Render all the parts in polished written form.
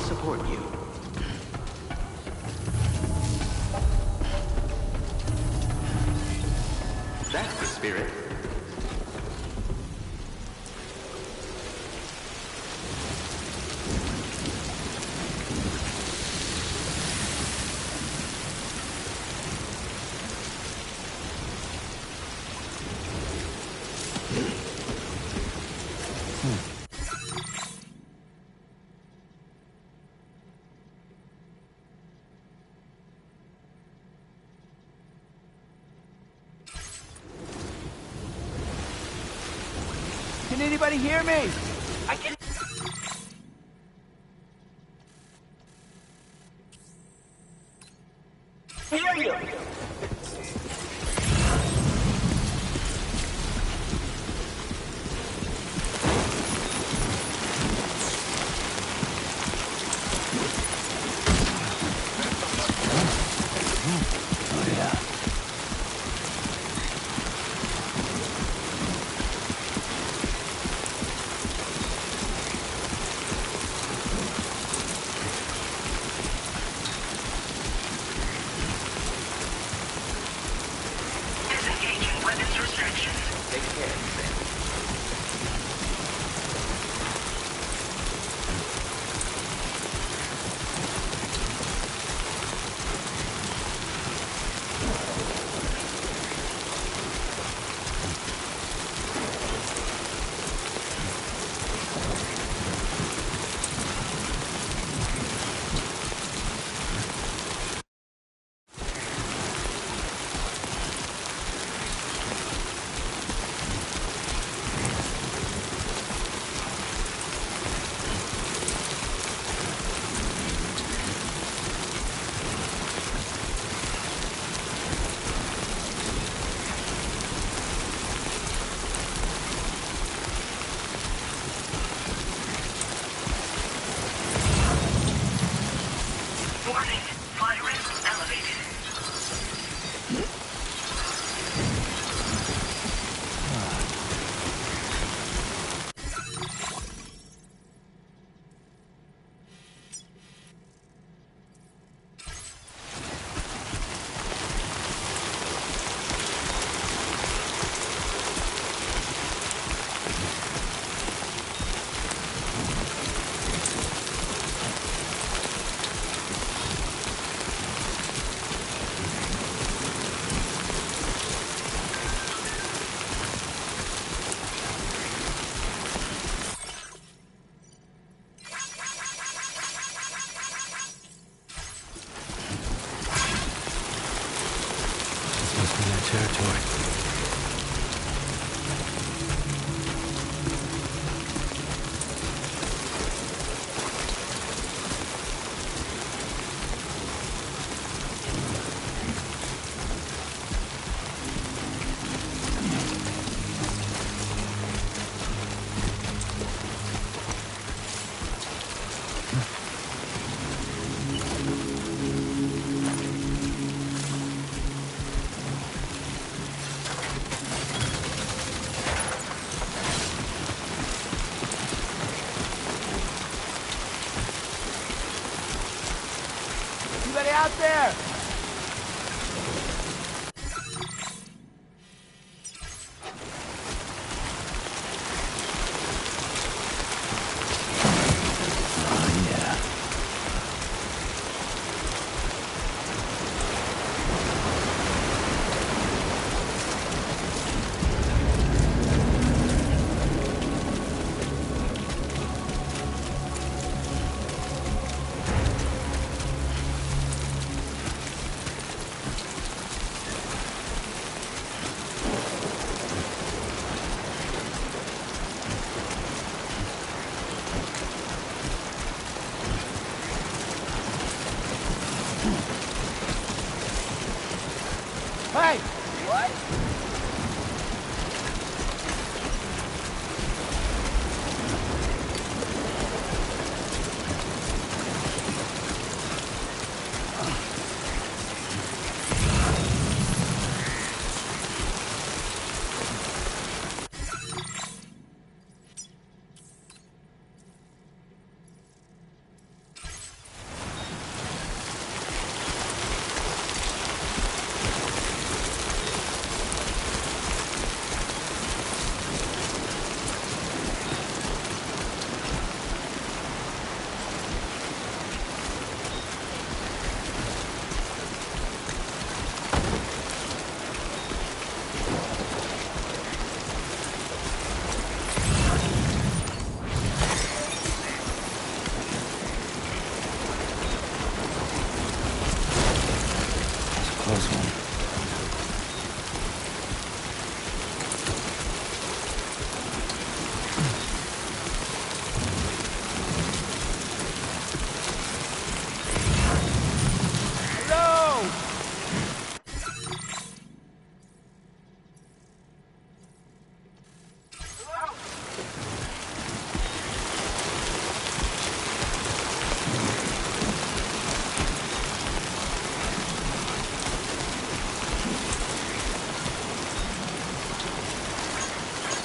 support you. That's the spirit. Can anybody hear me? I can... hear you! Take care, Sam. Warning, virus elevated. Must be their territory. Anybody out there?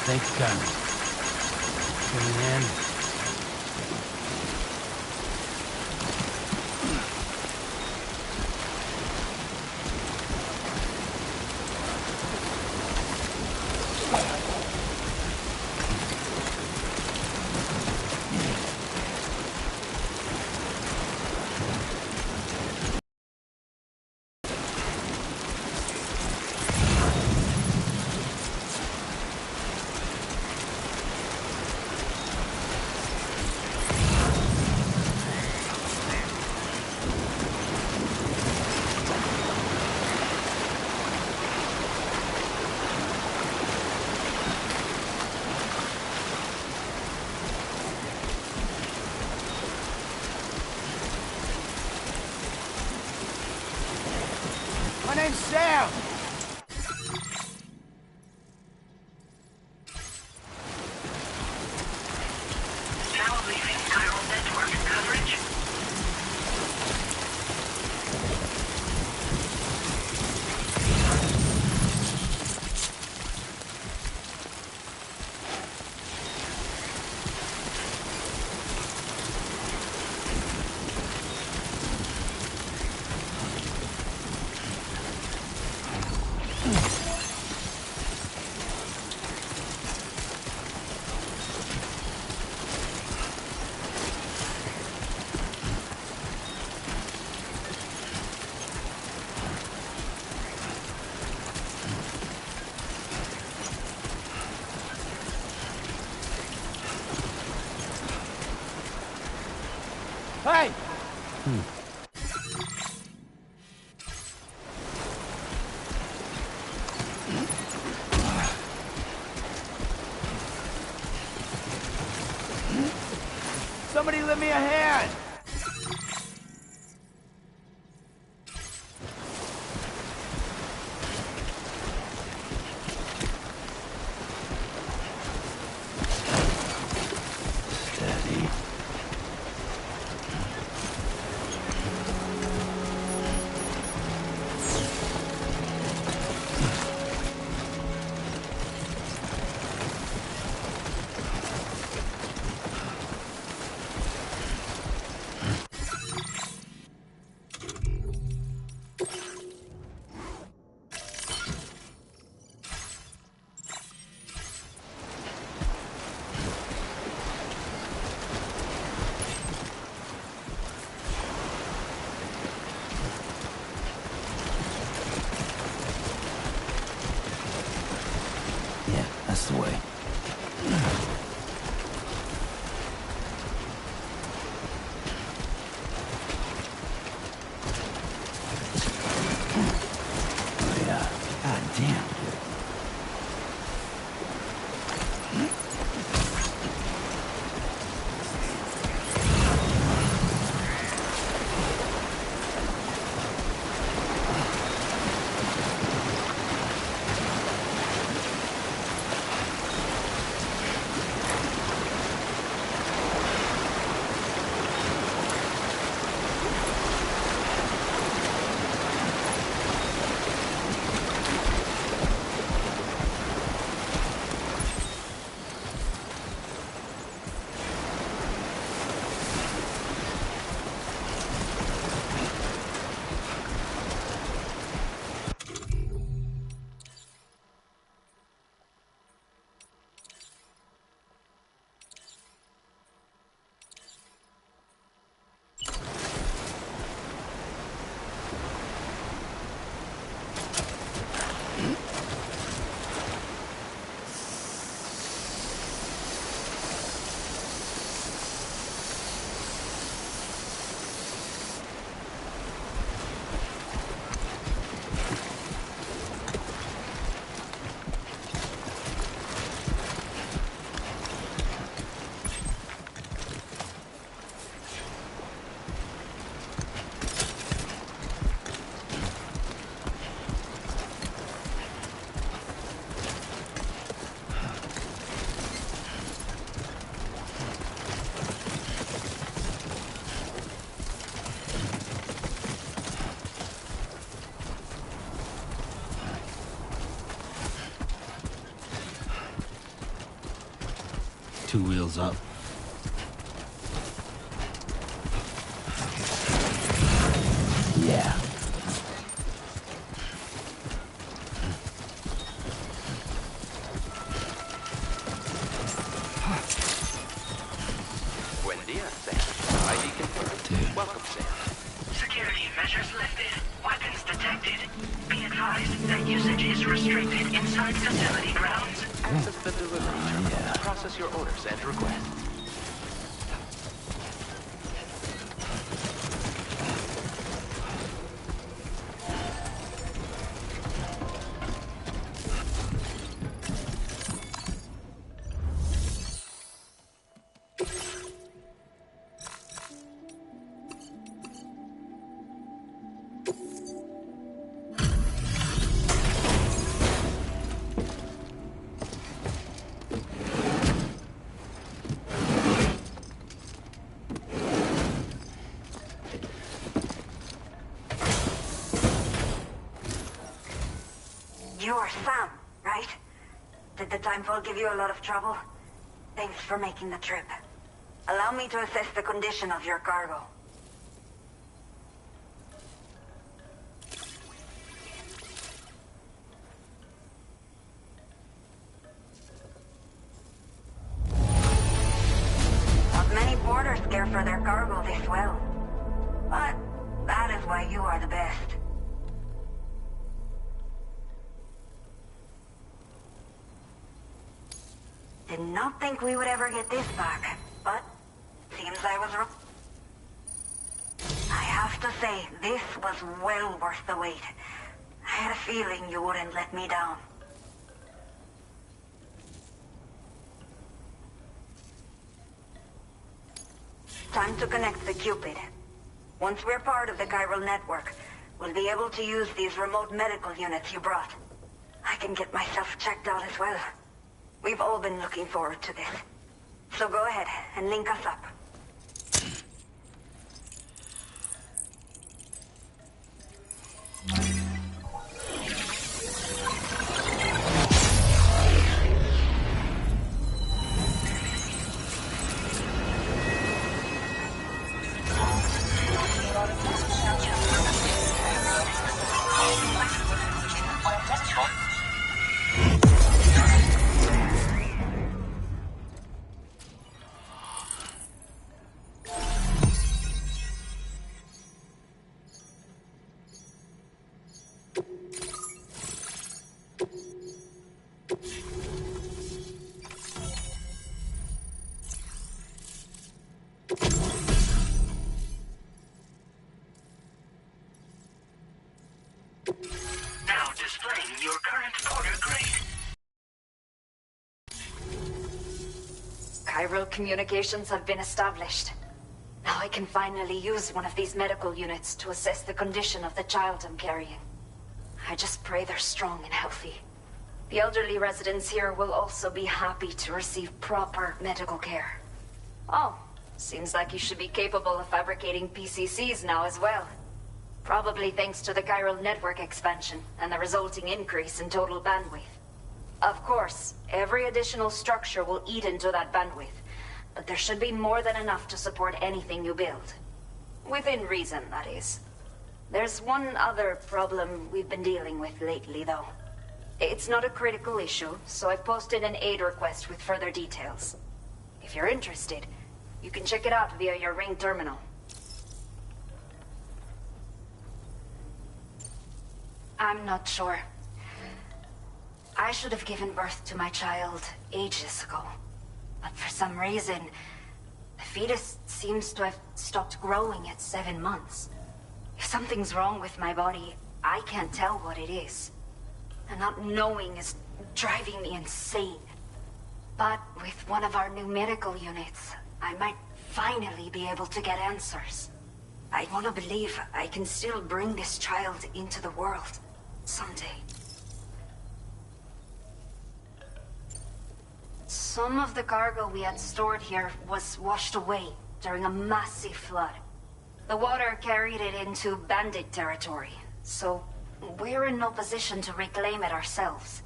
Think gun. Coming in. My name's Sam. Now leaving chiral network coverage. Hey! Somebody lend me a hand! Steady. Yeah, that's the way. Oh yeah. God damn. 2 wheels up. Yeah. Buen dia, Sam. ID confirmed. Dude. Welcome, Sam. Security measures lifted. Weapons detected. Be advised that usage is restricted inside facility grounds. Access the delivery terminal. yeah. Process your orders and requests. You're Sam, right? Did the timefall give you a lot of trouble? Thanks for making the trip. Allow me to assess the condition of your cargo. Not many porters care for their cargo this well. But that is why you are the best. Did not think we would ever get this back, but seems I was wrong. I have to say, this was well worth the wait. I had a feeling you wouldn't let me down. Time to connect the Cupid. Once we're part of the chiral network, we'll be able to use these remote medical units you brought. I can get myself checked out as well. We've all been looking forward to this. So go ahead and link us up. Now displaying your current order grade. Chiral communications have been established. Now I can finally use one of these medical units to assess the condition of the child I'm carrying. I just pray they're strong and healthy. The elderly residents here will also be happy to receive proper medical care. Oh, seems like you should be capable of fabricating PCCs now as well. Probably thanks to the chiral network expansion and the resulting increase in total bandwidth. Of course, every additional structure will eat into that bandwidth, but there should be more than enough to support anything you build. Within reason, that is. There's one other problem we've been dealing with lately, though. It's not a critical issue, so I've posted an aid request with further details. If you're interested, you can check it out via your Ring terminal. I'm not sure. I should have given birth to my child ages ago. But for some reason, the fetus seems to have stopped growing at 7 months. If something's wrong with my body, I can't tell what it is. And not knowing is driving me insane. But with one of our new medical units, I might finally be able to get answers. I want to believe I can still bring this child into the world someday. Some of the cargo we had stored here was washed away during a massive flood. The water carried it into bandit territory, so we're in no position to reclaim it ourselves.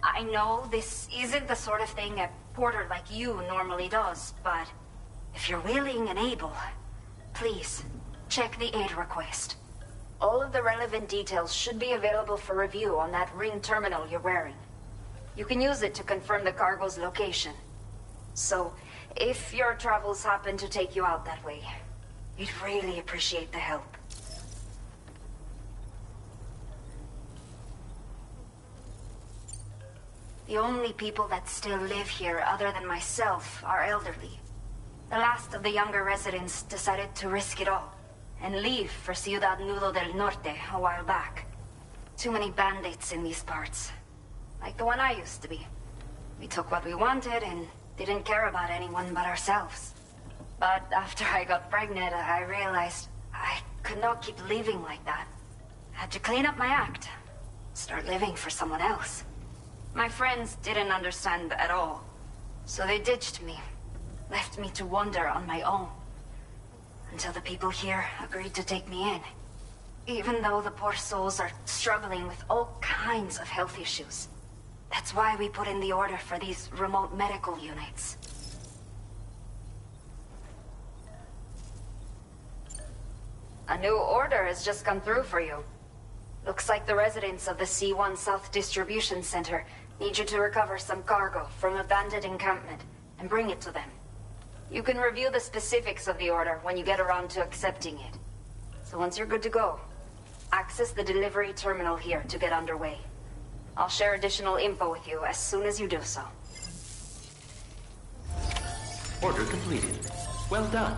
I know this isn't the sort of thing a porter like you normally does, but if you're willing and able, please, check the aid request. All of the relevant details should be available for review on that ring terminal you're wearing. You can use it to confirm the cargo's location. So, if your travels happen to take you out that way, we'd really appreciate the help. The only people that still live here other than myself are elderly. The last of the younger residents decided to risk it all and leave for Ciudad Nudo del Norte a while back. Too many bandits in these parts. Like the one I used to be. We took what we wanted and didn't care about anyone but ourselves. But after I got pregnant, I realized I could not keep living like that. Had to clean up my act. Start living for someone else. My friends didn't understand at all. So they ditched me. Left me to wander on my own. Until the people here agreed to take me in. Even though the poor souls are struggling with all kinds of health issues. That's why we put in the order for these remote medical units. A new order has just come through for you. Looks like the residents of the C1 South Distribution Center need you to recover some cargo from a bandit encampment and bring it to them. You can review the specifics of the order when you get around to accepting it. So once you're good to go, access the delivery terminal here to get underway. I'll share additional info with you as soon as you do so. Order completed. Well done.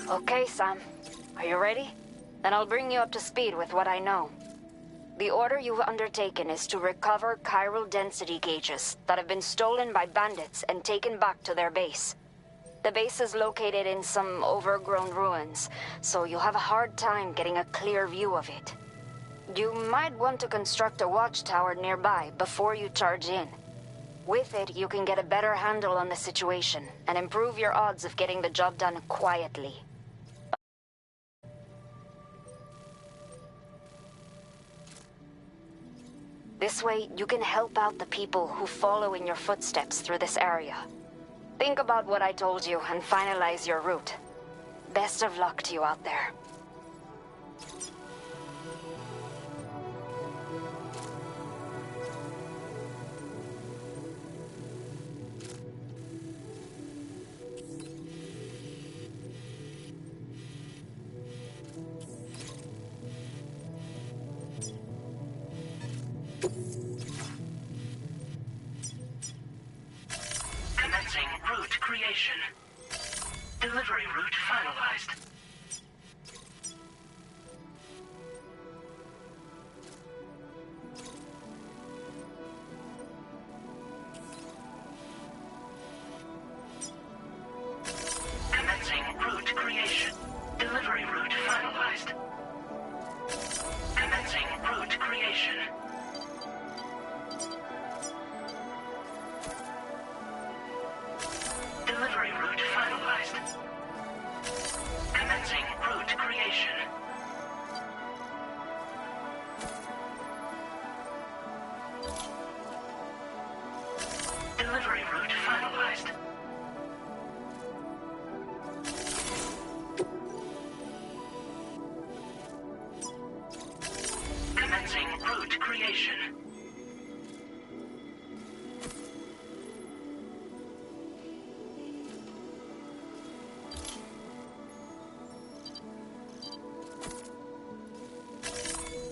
Okay, Sam. Are you ready? Then I'll bring you up to speed with what I know. The order you've undertaken is to recover chiral density gauges that have been stolen by bandits and taken back to their base. The base is located in some overgrown ruins, so you'll have a hard time getting a clear view of it. You might want to construct a watchtower nearby before you charge in. With it, you can get a better handle on the situation and improve your odds of getting the job done quietly. This way, you can help out the people who follow in your footsteps through this area. Think about what I told you and finalize your route. Best of luck to you out there. Commencing route creation. Delivery route finalized. Commencing route creation. Delivery route finalized. Commencing route creation. Delivery route finalized. Commencing route creation. Delivery route finalized. Commencing route creation.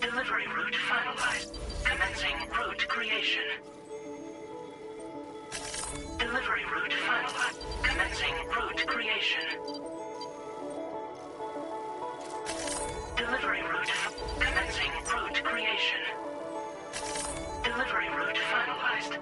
Delivery route finalized. Commencing route creation. Delivery route finalized. Commencing route creation. Delivery route. Commencing route creation. Delivery route finalized.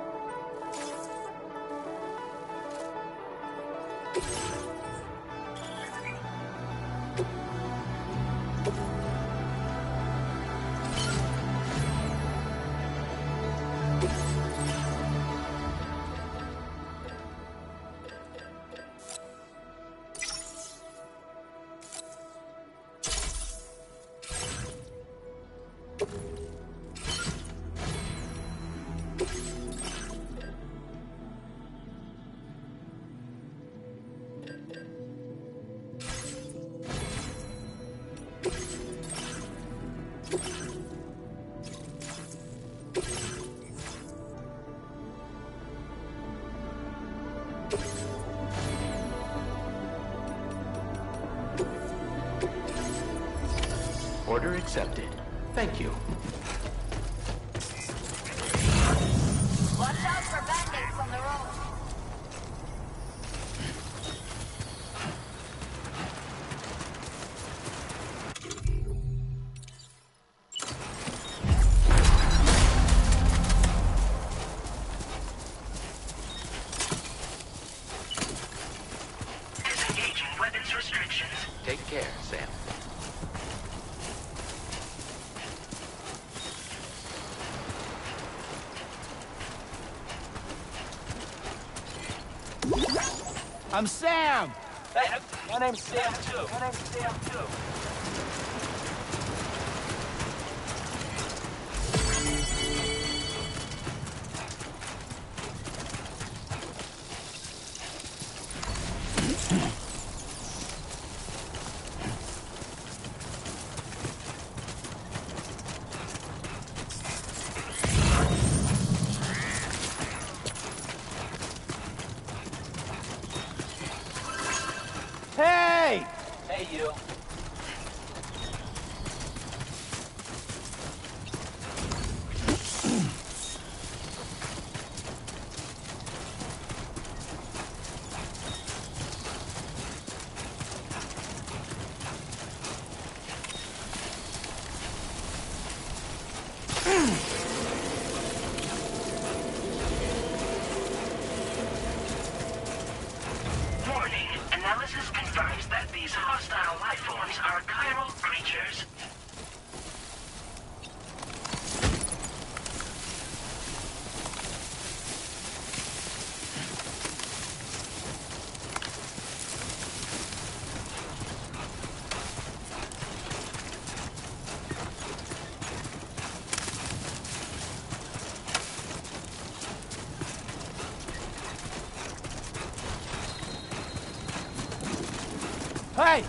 Order accepted. Thank you. Watch out for bandits on the road. Disengaging weapons restrictions. Take care, Sam. I'm Sam! Hey, my name's Sam, too. My name's Sam, too. Hey! Hey, you. Warning. Analysis confirms that these hostile life forms are chiral creatures. Hey!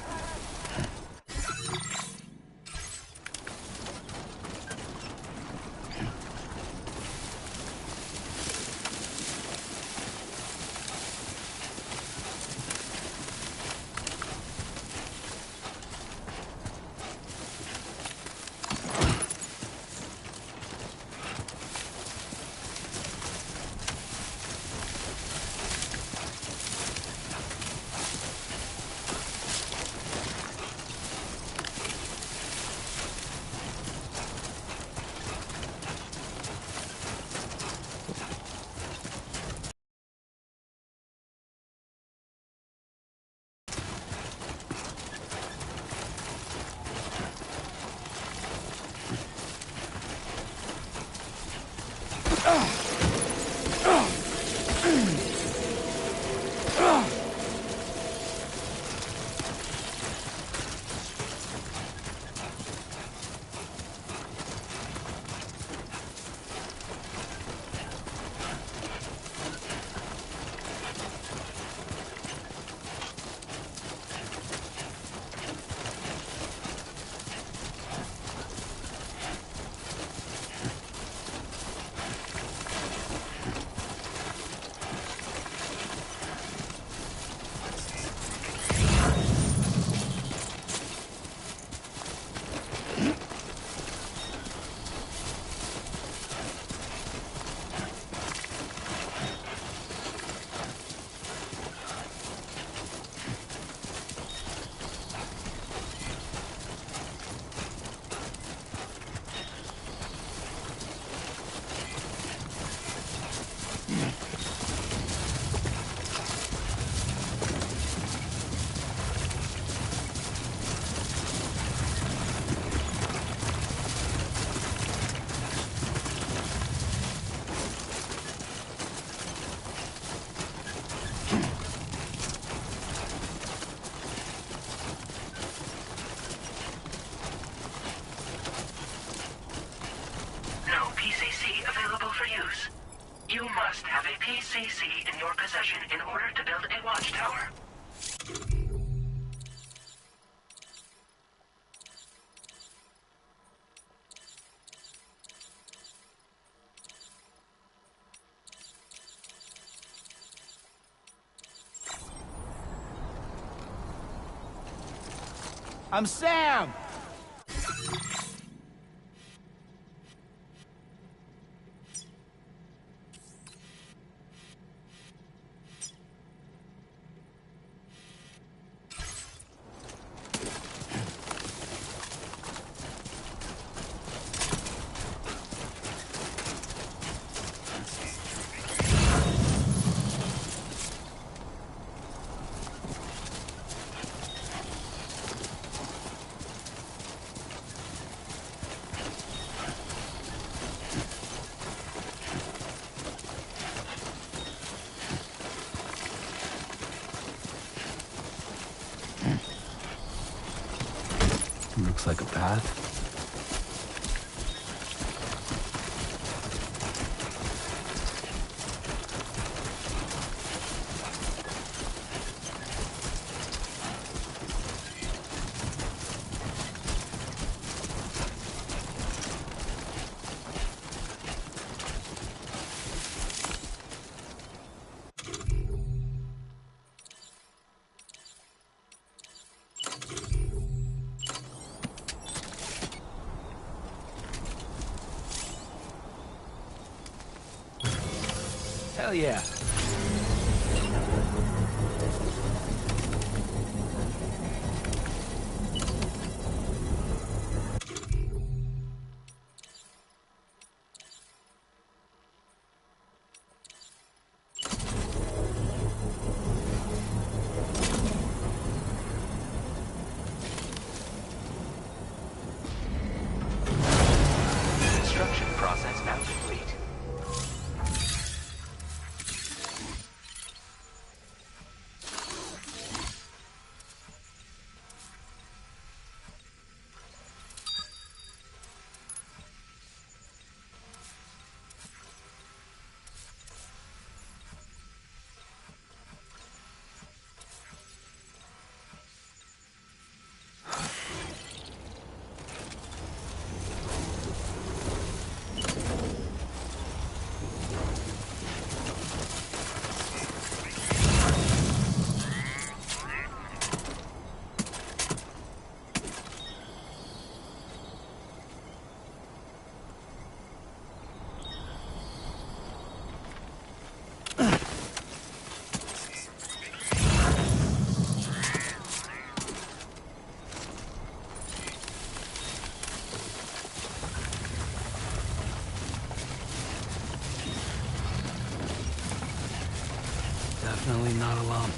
No PCC available for use. You must have a PCC in your possession in order to build a watchtower. I'm Sam! Looks like a path. Hell yeah. Construction process now complete. Definitely not alone.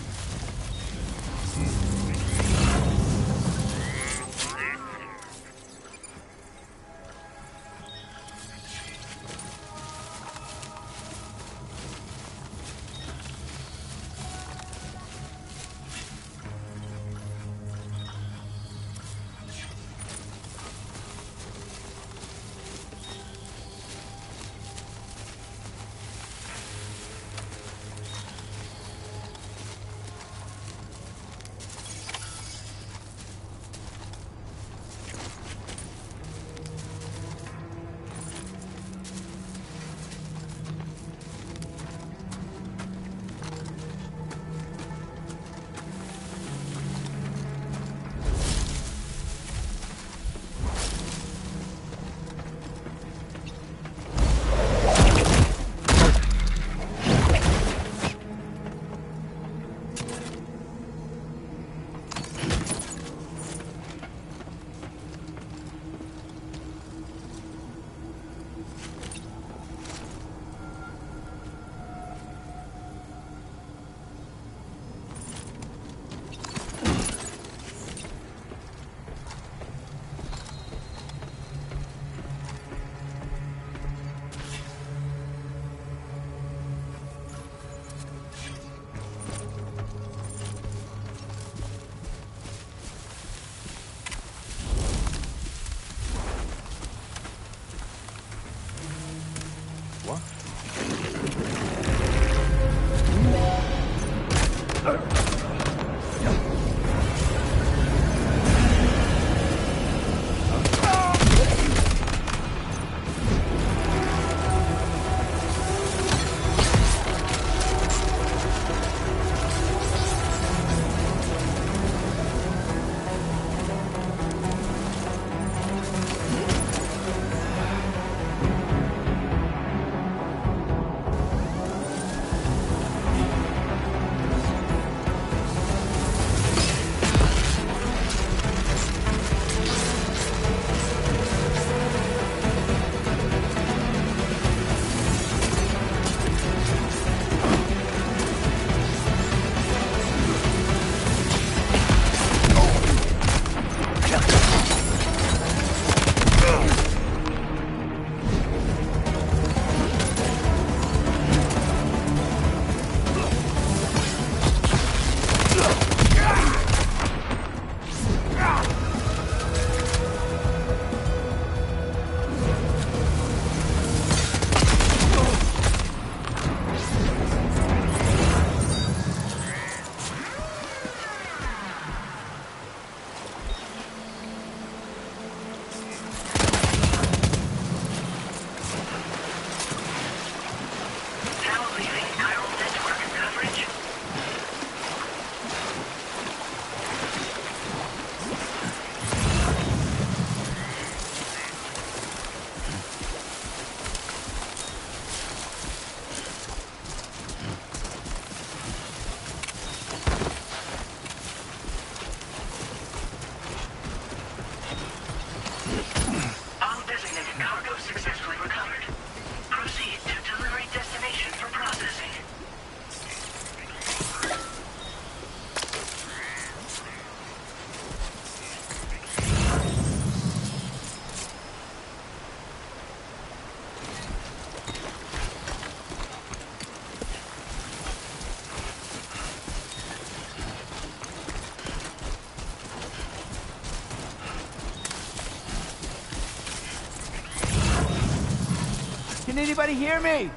anybody hear me?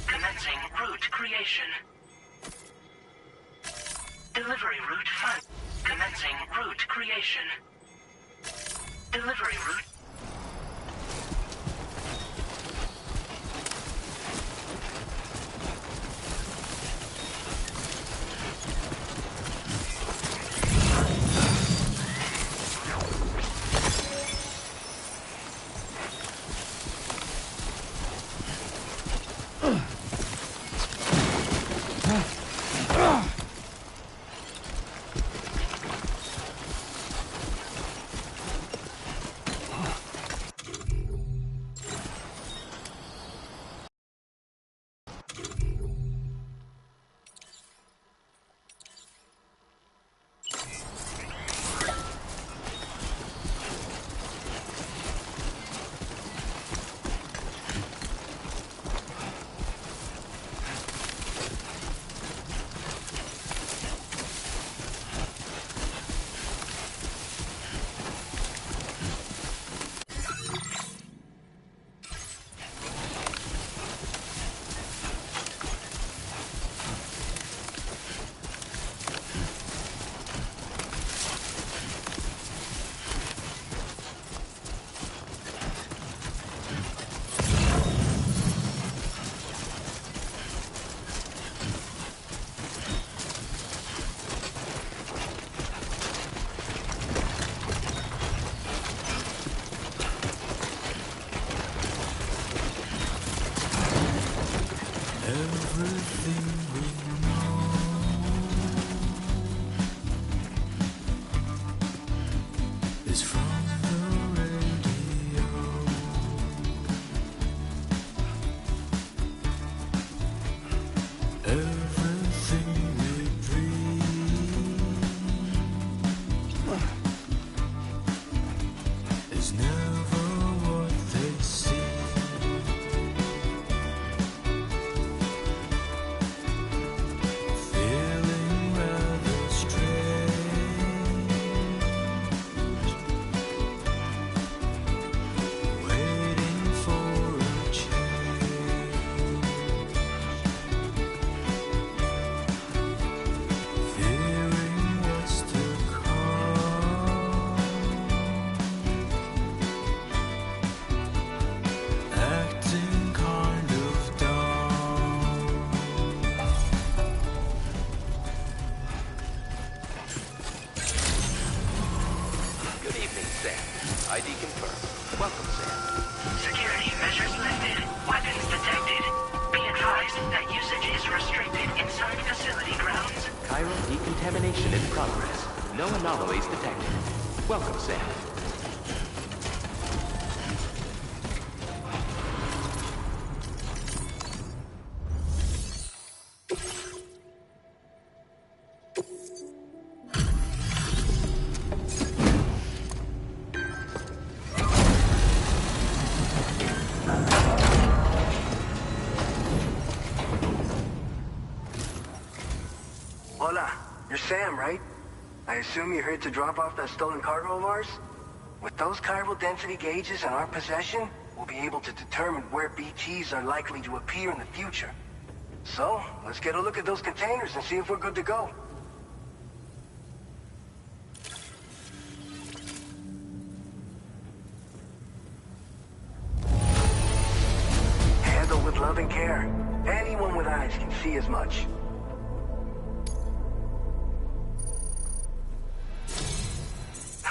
Commencing route creation. Delivery route find. Commencing route creation. Delivery route. ID confirmed. Welcome, Sam. Security measures lifted. Weapons detected. Be advised that usage is restricted inside facility grounds. Chiral decontamination in progress. No anomalies detected. Welcome, Sam. Hola, you're Sam, right? I assume you're here to drop off that stolen cargo of ours? With those chiral density gauges in our possession, we'll be able to determine where BTs are likely to appear in the future. So, let's get a look at those containers and see if we're good to go. Handle with love and care. Anyone with eyes can see as much.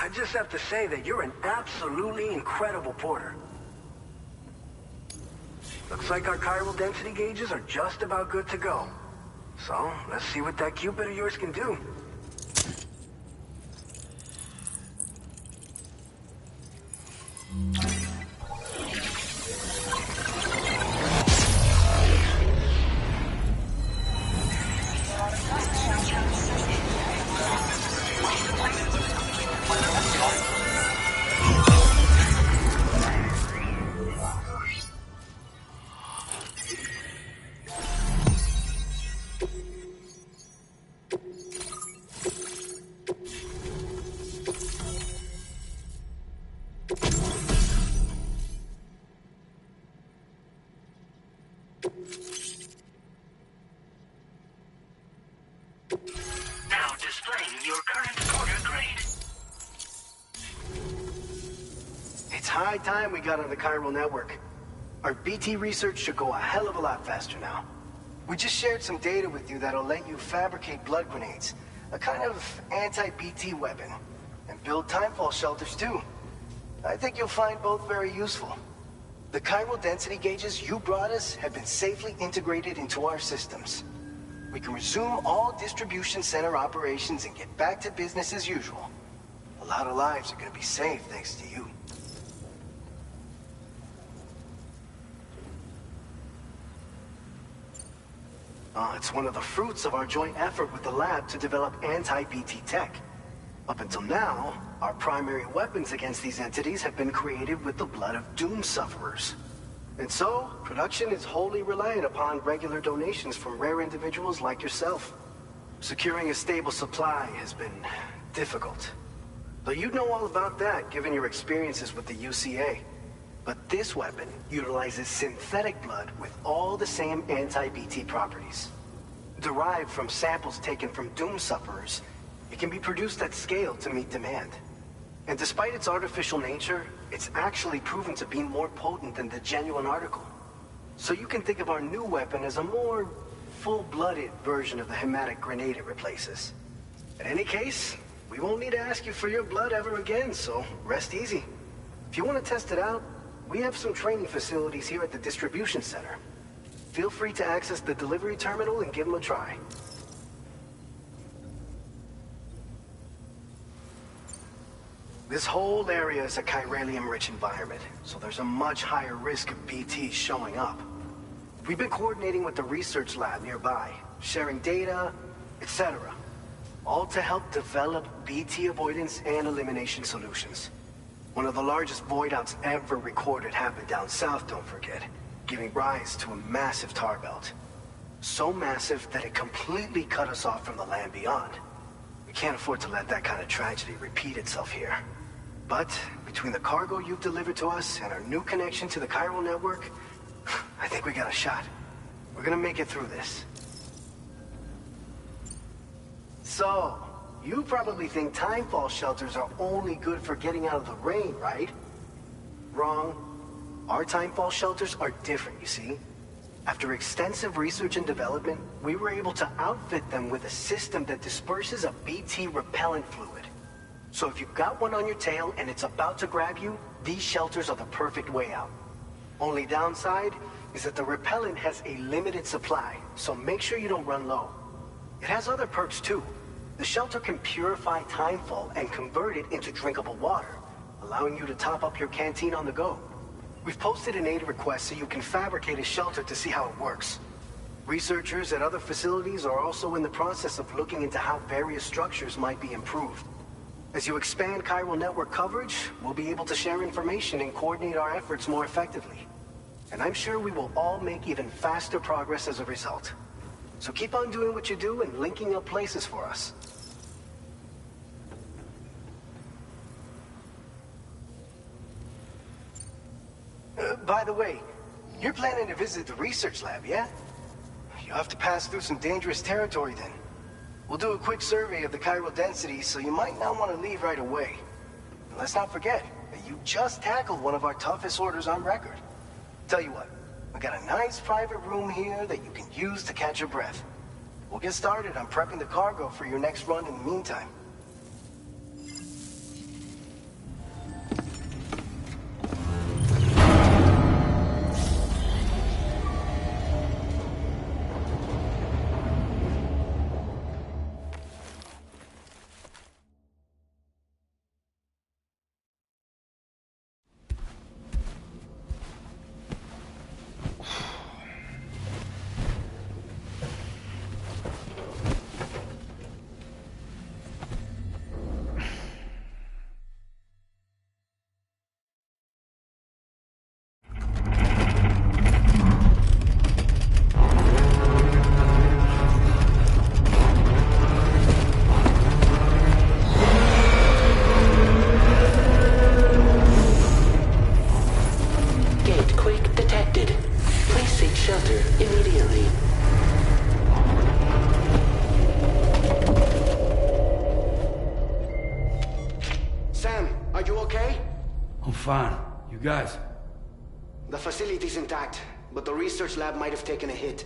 I just have to say that you're an absolutely incredible porter. Looks like our chiral density gauges are just about good to go. So, let's see what that Cupid of yours can do. Now displaying your current order grade. It's high time we got on the chiral network. Our BT research should go a hell of a lot faster now. We just shared some data with you that'll let you fabricate blood grenades, a kind of anti-BT weapon, and build timefall shelters too. I think you'll find both very useful. The chiral density gauges you brought us have been safely integrated into our systems. We can resume all distribution center operations and get back to business as usual. A lot of lives are gonna be saved thanks to you. It's one of the fruits of our joint effort with the lab to develop anti-BT tech. Up until now, our primary weapons against these entities have been created with the blood of doom sufferers. And so, production is wholly reliant upon regular donations from rare individuals like yourself. Securing a stable supply has been difficult. Though you'd know all about that, given your experiences with the UCA. But this weapon utilizes synthetic blood with all the same anti-BT properties. Derived from samples taken from doom sufferers, it can be produced at scale to meet demand. And despite its artificial nature, it's actually proven to be more potent than the genuine article. So you can think of our new weapon as a more full-blooded version of the hematic grenade it replaces. In any case, we won't need to ask you for your blood ever again, so rest easy. If you want to test it out, we have some training facilities here at the distribution center. Feel free to access the delivery terminal and give them a try. This whole area is a chiralium-rich environment, so there's a much higher risk of BTs showing up. We've been coordinating with the research lab nearby, sharing data, etc. All to help develop BT avoidance and elimination solutions. One of the largest void outs ever recorded happened down south, don't forget, giving rise to a massive tar belt. So massive that it completely cut us off from the land beyond. We can't afford to let that kind of tragedy repeat itself here. But between the cargo you've delivered to us and our new connection to the chiral network, I think we got a shot. We're gonna make it through this. So, you probably think timefall shelters are only good for getting out of the rain, right? Wrong. Our timefall shelters are different, you see. After extensive research and development, we were able to outfit them with a system that disperses a BT repellent fluid. So if you've got one on your tail and it's about to grab you, these shelters are the perfect way out. Only downside is that the repellent has a limited supply, so make sure you don't run low. It has other perks too. The shelter can purify timefall and convert it into drinkable water, allowing you to top up your canteen on the go. We've posted an aid request so you can fabricate a shelter to see how it works. Researchers at other facilities are also in the process of looking into how various structures might be improved. As you expand chiral network coverage, we'll be able to share information and coordinate our efforts more effectively. And I'm sure we will all make even faster progress as a result. So keep on doing what you do and linking up places for us. By the way, you're planning to visit the research lab, yeah? You'll have to pass through some dangerous territory then. We'll do a quick survey of the chiral density, so you might not want to leave right away. And let's not forget that you just tackled one of our toughest orders on record. Tell you what, we got a nice private room here that you can use to catch your breath. We'll get started on prepping the cargo for your next run in the meantime. you okay? I'm fine. You guys? The facility's intact, but the research lab might have taken a hit.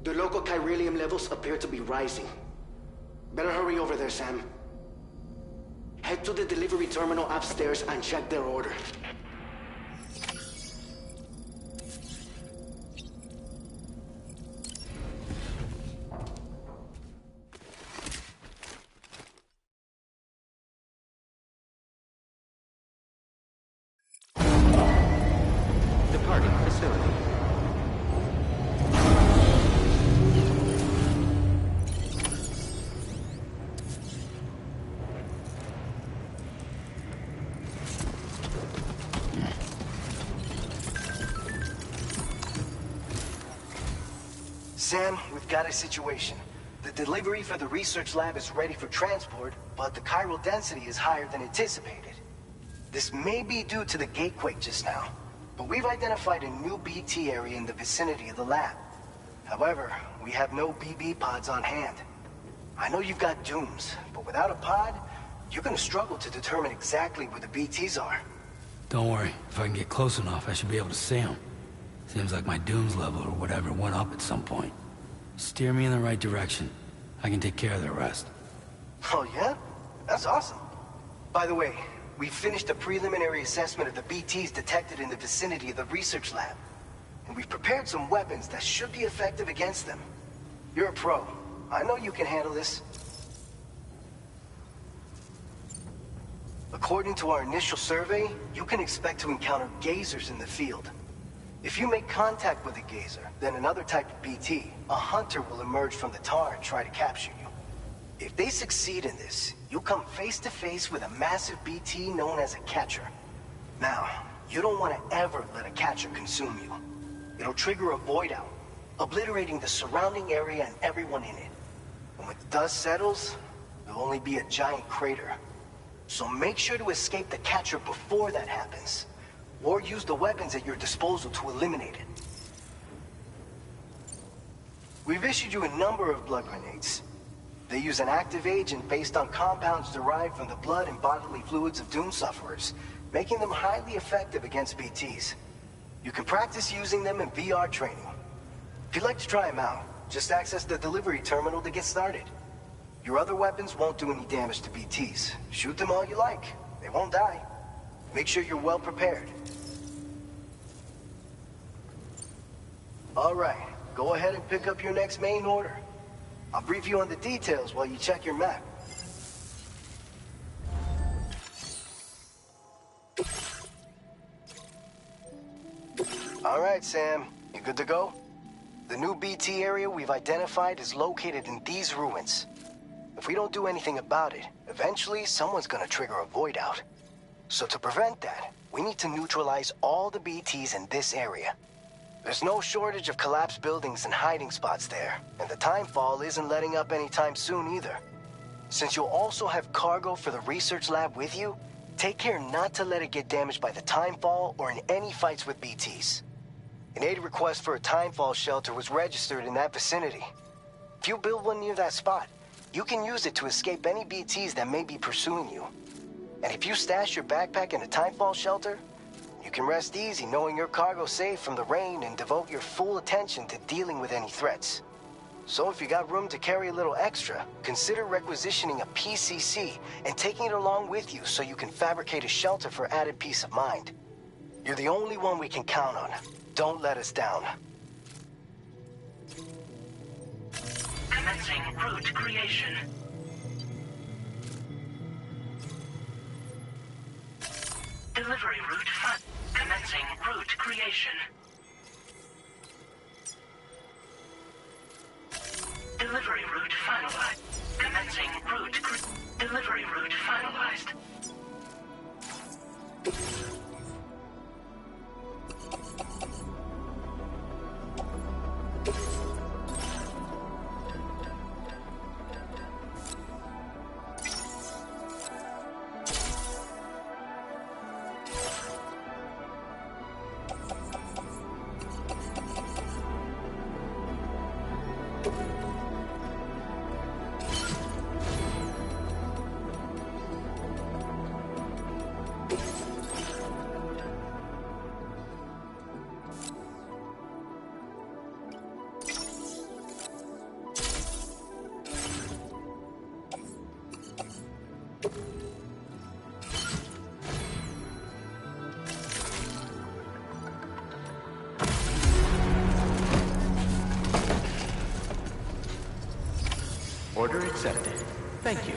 The local chiralium levels appear to be rising. Better hurry over there, Sam. Head to the delivery terminal upstairs and check their order. Departing facility. Sam, we've got a situation. The delivery for the research lab is ready for transport, but the chiral density is higher than anticipated. This may be due to the gatequake just now, but we've identified a new BT area in the vicinity of the lab. However, we have no BB pods on hand. I know you've got dooms, but without a pod, you're gonna struggle to determine exactly where the BTs are. Don't worry. If I can get close enough, I should be able to see them. Seems like my dooms level or whatever went up at some point. Steer me in the right direction. I can take care of the rest. Oh yeah? That's awesome. By the way, we finished a preliminary assessment of the BTs detected in the vicinity of the research lab. And we've prepared some weapons that should be effective against them. You're a pro. I know you can handle this. According to our initial survey, you can expect to encounter gazers in the field. If you make contact with a gazer, then another type of BT, a hunter will emerge from the tar and try to capture you. If they succeed in this, you'll come face to face with a massive BT known as a catcher. Now, you don't want to ever let a catcher consume you. It'll trigger a void out, obliterating the surrounding area and everyone in it. And when the dust settles, there'll only be a giant crater. So make sure to escape the catcher before that happens, or use the weapons at your disposal to eliminate it. We've issued you a number of blood grenades. They use an active agent based on compounds derived from the blood and bodily fluids of Doom sufferers, making them highly effective against BTs. You can practice using them in VR training. If you'd like to try them out, just access the delivery terminal to get started. Your other weapons won't do any damage to BTs. Shoot them all you like. They won't die. Make sure you're well prepared. All right, go ahead and pick up your next main order. I'll brief you on the details while you check your map. All right, Sam, you good to go? The new BT area we've identified is located in these ruins. If we don't do anything about it, eventually someone's gonna trigger a void out. So to prevent that, we need to neutralize all the BTs in this area. There's no shortage of collapsed buildings and hiding spots there, and the timefall isn't letting up anytime soon either. Since you'll also have cargo for the research lab with you, take care not to let it get damaged by the timefall or in any fights with BTs. An aid request for a timefall shelter was registered in that vicinity. If you build one near that spot, you can use it to escape any BTs that may be pursuing you. And if you stash your backpack in a timefall shelter, you can rest easy knowing your cargo's safe from the rain and devote your full attention to dealing with any threats. So if you got room to carry a little extra, consider requisitioning a PCC and taking it along with you so you can fabricate a shelter for added peace of mind. You're the only one we can count on. Don't let us down. Commencing route creation. Delivery route commencing route creation. Delivery route finalized. Commencing route delivery route finalized. accepted. Thank you.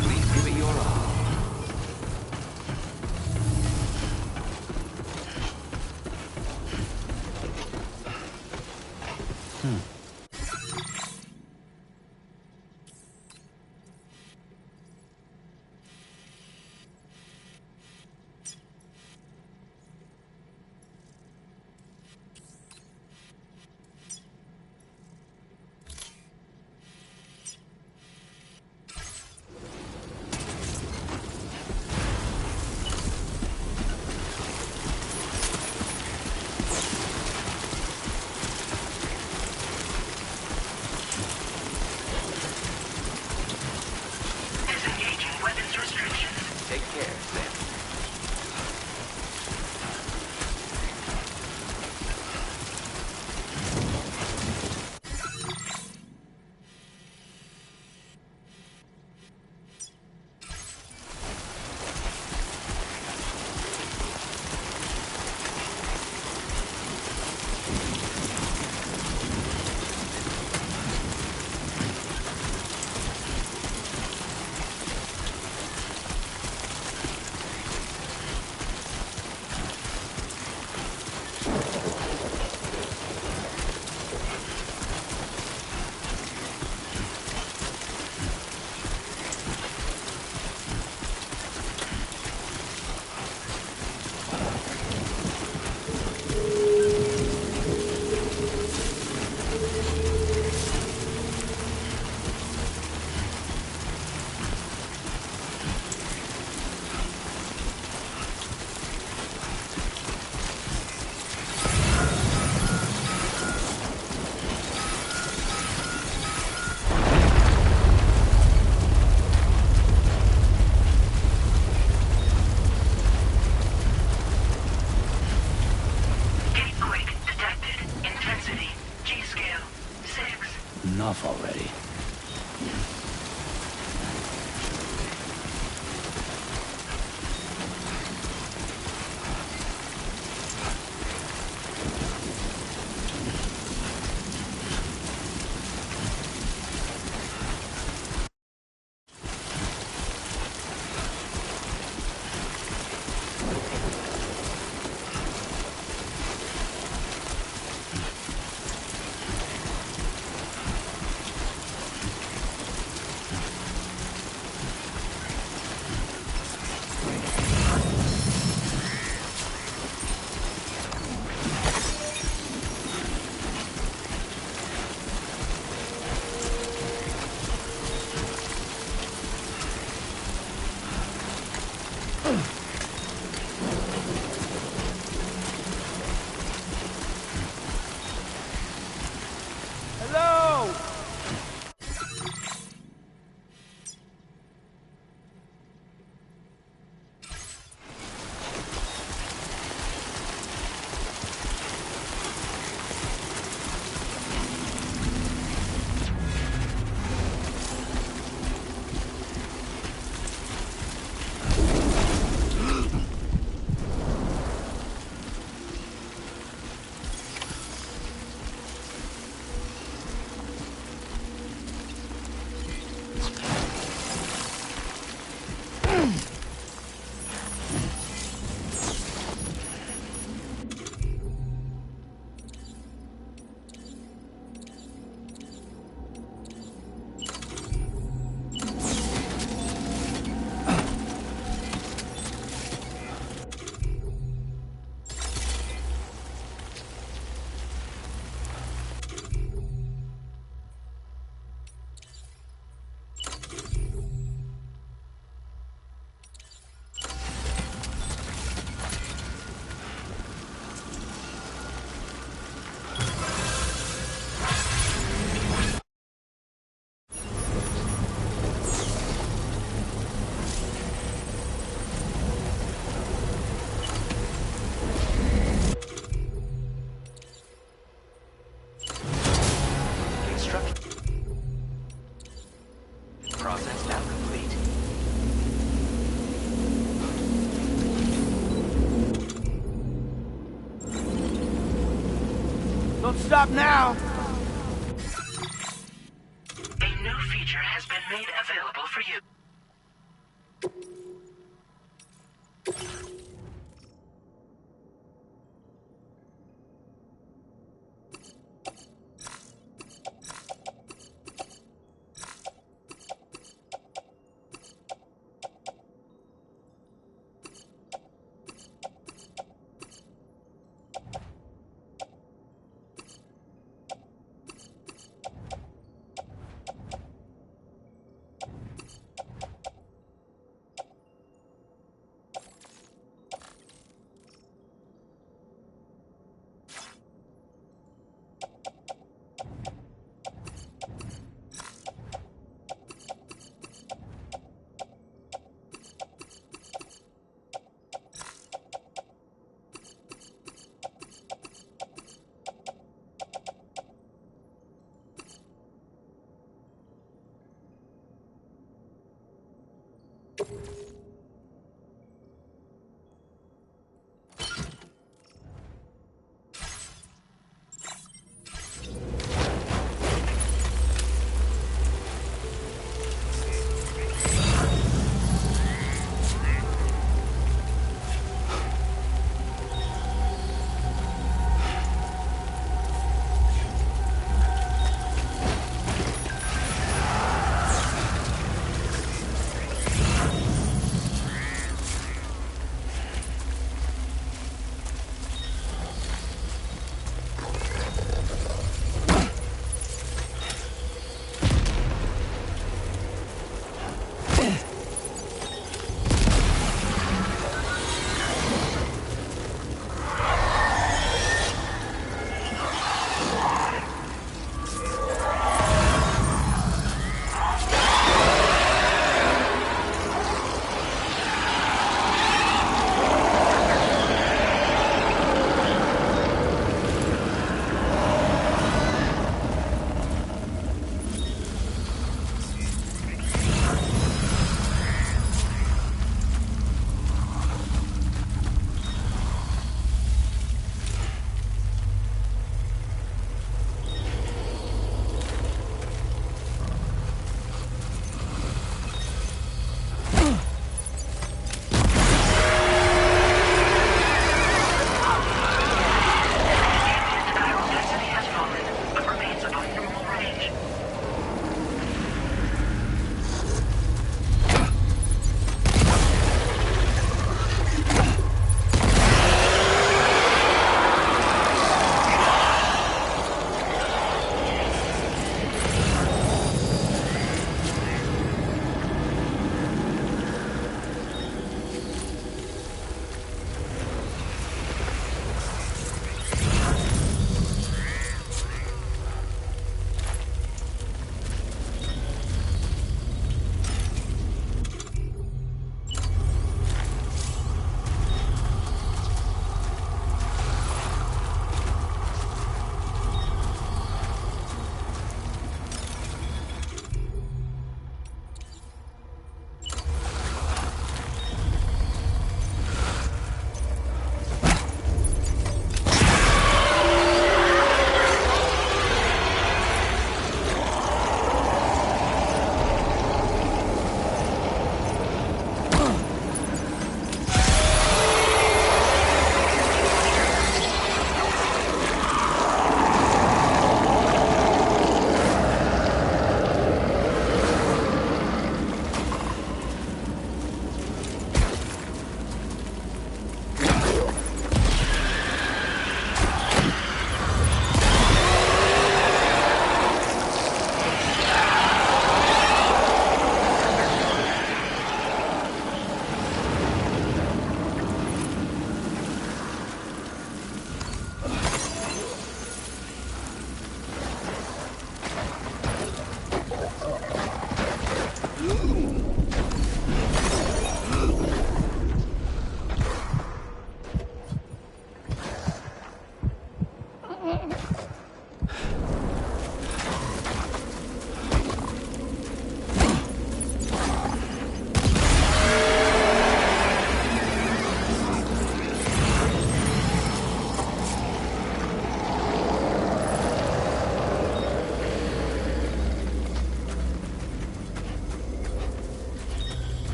Please give it your all. Disengaging weapons restrictions. Take care, Sam. Gatequake detected. Intensity. G-scale. 6. Enough already. Hello! Don't stop now! A new feature has been made available for you.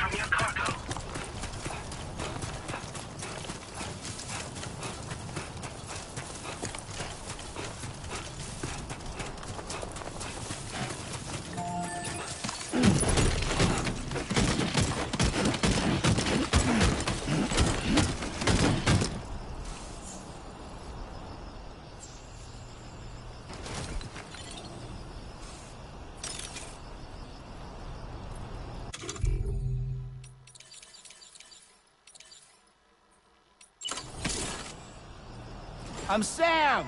from your cargo. I'm Sam!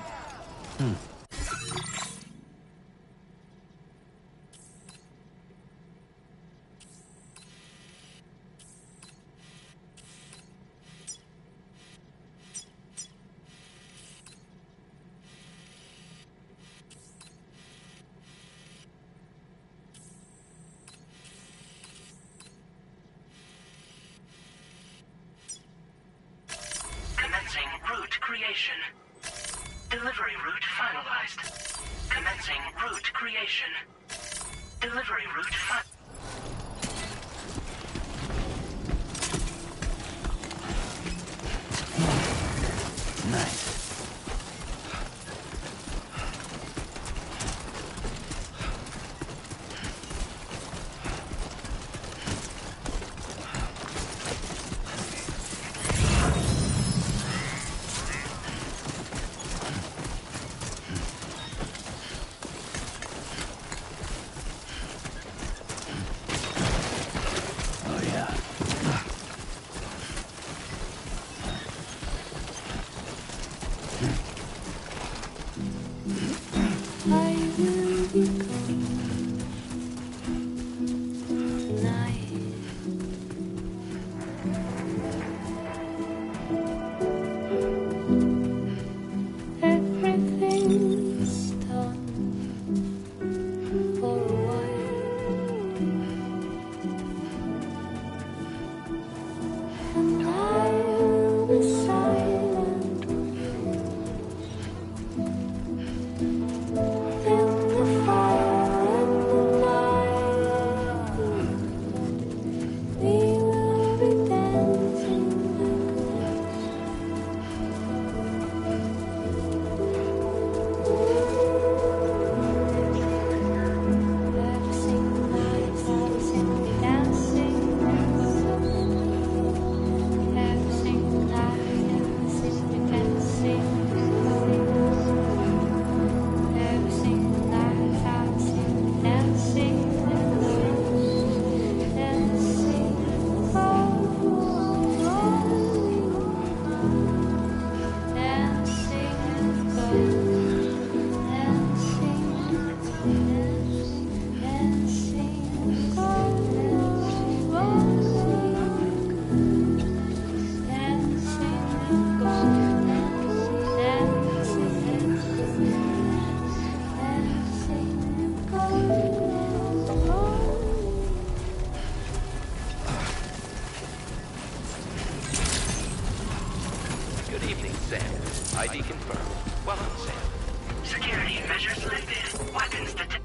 Commencing route creation. Delivery route finalized. Commencing route creation. Delivery route Nice. Oh yeah. Everything's done for a while, and I'll be silent in the fire and the night. We will be dancing every single night. Every single dancing, every single night. Every single dancing, every single night. Every single dancing, dancing, Good evening, Sam. ID confirmed. Welcome, Sam. security measures lifted. Weapons detected.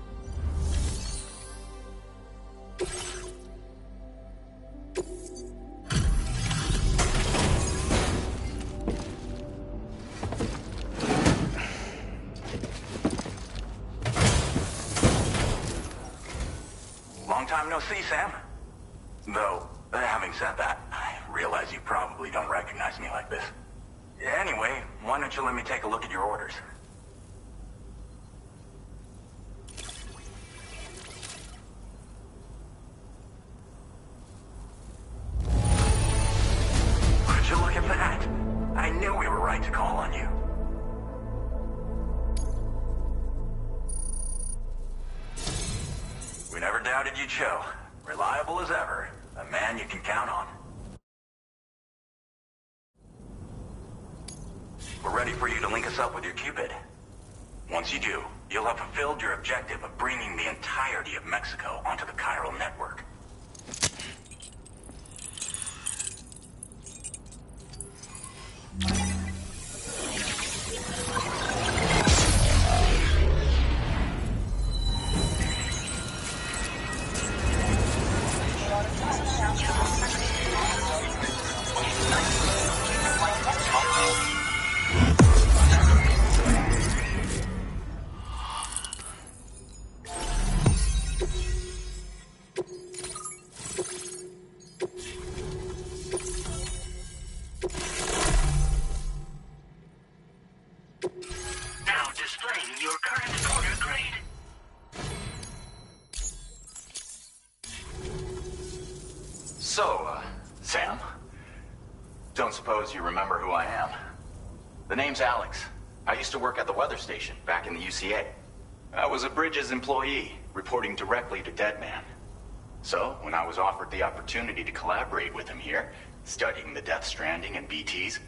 Long time no see, Sam. Though, having said that, I realize you probably don't recognize me like this. Anyway, why don't you let me take a look at your orders? Would you look at that? I knew we were right to call on you. We never doubted you'd show. Reliable as ever. A man you can count on. We're ready for you to link us up with your Cupid. Once you do, you'll have fulfilled your objective of bringing the entirety of Mexico onto the chiral network. Sam, don't suppose you remember who I am? The name's Alex. I used to work at the weather station back in the UCA. I was a Bridges employee, reporting directly to Deadman. So, when I was offered the opportunity to collaborate with him here, studying the Death Stranding and BTs,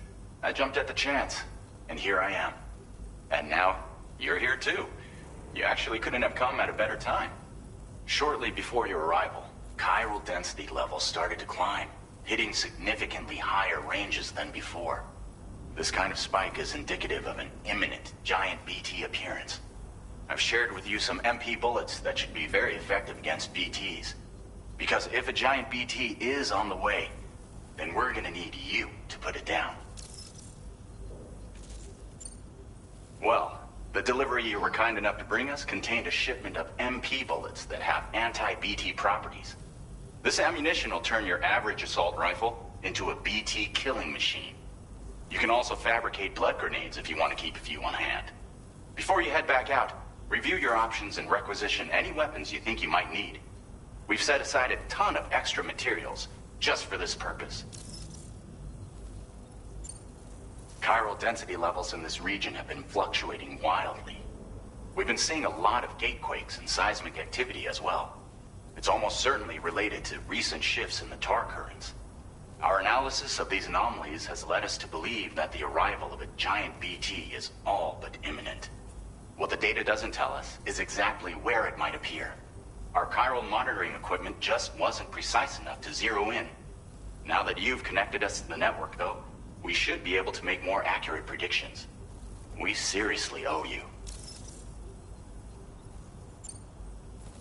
I jumped at the chance, and here I am. And now, you're here too. You actually couldn't have come at a better time. Shortly before your arrival, chiral density levels started to climb, hitting significantly higher ranges than before. This kind of spike is indicative of an imminent giant BT appearance. I've shared with you some MP bullets that should be very effective against BTs. Because if a giant BT is on the way, then we're gonna need you to put it down. Well, the delivery you were kind enough to bring us contained a shipment of MP bullets that have anti-BT properties. This ammunition will turn your average assault rifle into a BT killing machine. You can also fabricate blood grenades if you want to keep a few on hand. Before you head back out, review your options and requisition any weapons you think you might need. We've set aside a ton of extra materials just for this purpose. Chiral density levels in this region have been fluctuating wildly. We've been seeing a lot of gatequakes and seismic activity as well. It's almost certainly related to recent shifts in the tar currents. Our analysis of these anomalies has led us to believe that the arrival of a giant BT is all but imminent. What the data doesn't tell us is exactly where it might appear. Our chiral monitoring equipment just wasn't precise enough to zero in. Now that you've connected us to the network, though, we should be able to make more accurate predictions. We seriously owe you.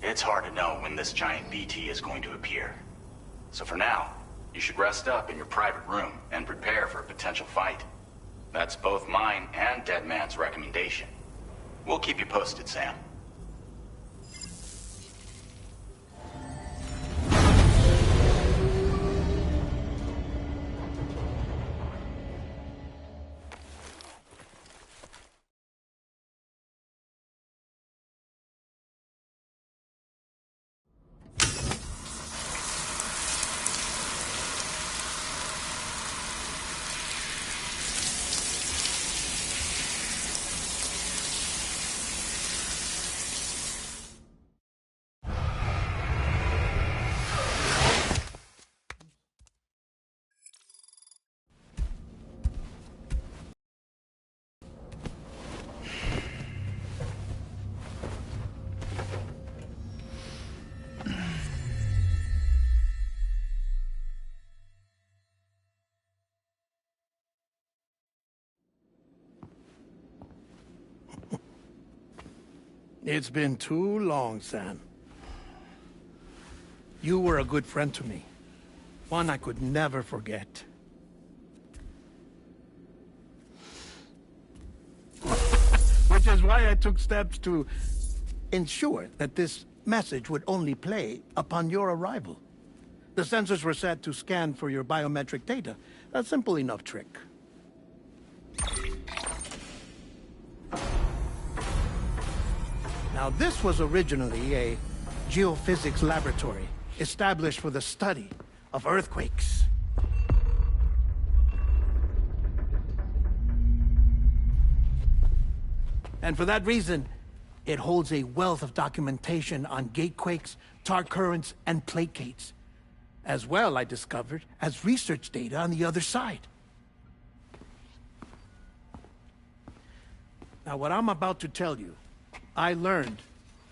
It's hard to know when this giant BT is going to appear. So for now, you should rest up in your private room and prepare for a potential fight. That's both mine and Deadman's recommendation. We'll keep you posted, Sam. It's been too long, Sam. You were a good friend to me. One I could never forget. Which is why I took steps to ensure that this message would only play upon your arrival. The sensors were set to scan for your biometric data. A simple enough trick. Now, this was originally a geophysics laboratory established for the study of earthquakes. And for that reason, it holds a wealth of documentation on gatequakes, tar currents, and placates. As well, I discovered, as research data on the other side. Now, what I'm about to tell you, I learned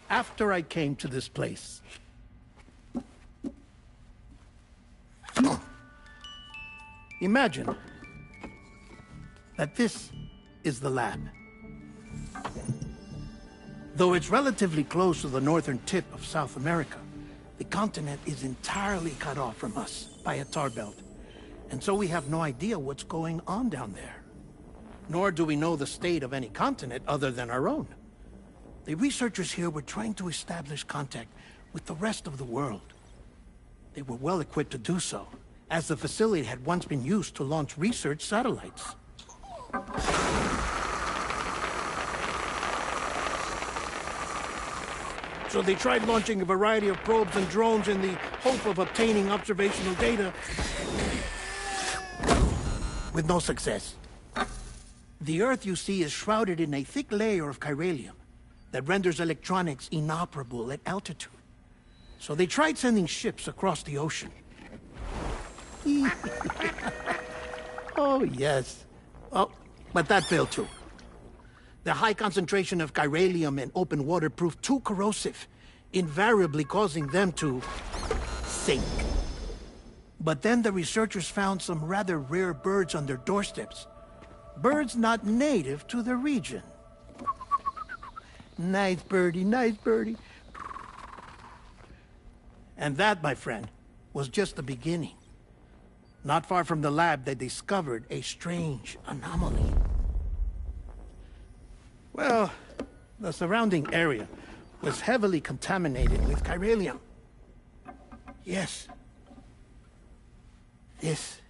after I came to this place. Imagine that this is the lab. Though it's relatively close to the northern tip of South America, the continent is entirely cut off from us by a tar belt. And so we have no idea what's going on down there. Nor do we know the state of any continent other than our own. The researchers here were trying to establish contact with the rest of the world. They were well equipped to do so, as the facility had once been used to launch research satellites. So they tried launching a variety of probes and drones in the hope of obtaining observational data, with no success. The Earth, you see, is shrouded in a thick layer of chiralium that renders electronics inoperable at altitude. So they tried sending ships across the ocean. Oh, yes. Oh, but that failed too. The high concentration of chiralium in open water proved too corrosive, invariably causing them to sink. But then the researchers found some rather rare birds on their doorsteps. Birds not native to the region. Nice birdie, nice birdie. And that, my friend, was just the beginning. Not far from the lab, they discovered a strange anomaly. Well, the surrounding area was heavily contaminated with chiralium. Yes. This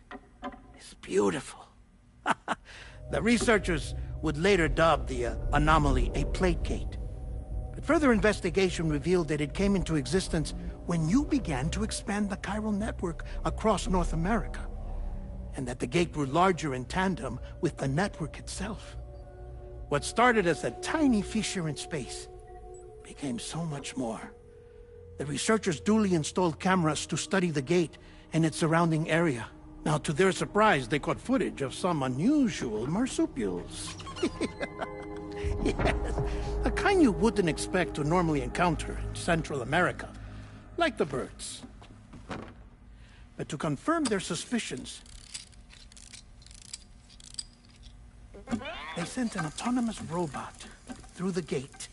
is beautiful. The researchers would later dub the anomaly a plate gate. But further investigation revealed that it came into existence when you began to expand the chiral network across North America, and that the gate grew larger in tandem with the network itself. What started as a tiny fissure in space became so much more. The researchers duly installed cameras to study the gate and its surrounding area. Now, to their surprise, they caught footage of some unusual marsupials. Yes, a kind you wouldn't expect to normally encounter in Central America, like the birds. But to confirm their suspicions, they sent an autonomous robot through the gate.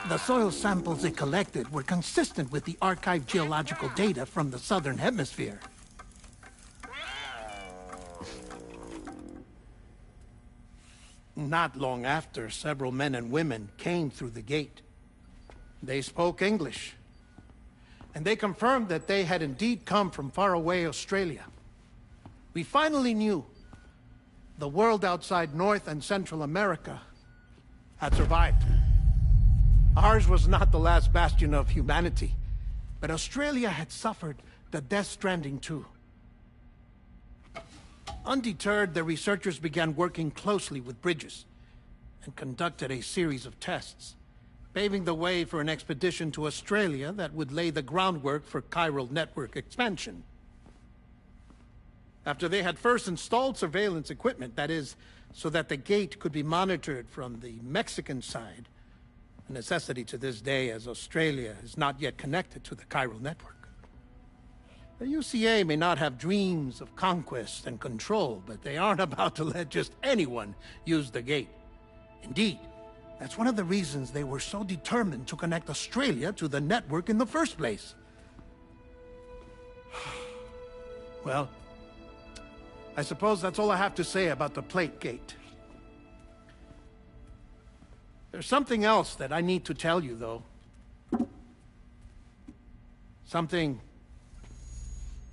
The soil samples it collected were consistent with the archived geological data from the southern hemisphere. Not long after, several men and women came through the gate. They spoke English, and they confirmed that they had indeed come from faraway Australia. We finally knew the world outside North and Central America had survived. Ours was not the last bastion of humanity, but Australia had suffered the death stranding too. Undeterred, the researchers began working closely with Bridges and conducted a series of tests, paving the way for an expedition to Australia that would lay the groundwork for chiral network expansion. After they had first installed surveillance equipment, that is, so that the gate could be monitored from the Mexican side, a necessity to this day as Australia is not yet connected to the chiral network. The UCA may not have dreams of conquest and control, but they aren't about to let just anyone use the gate. Indeed, that's one of the reasons they were so determined to connect Australia to the network in the first place. Well, I suppose that's all I have to say about the plate gate. There's something else that I need to tell you, though. Something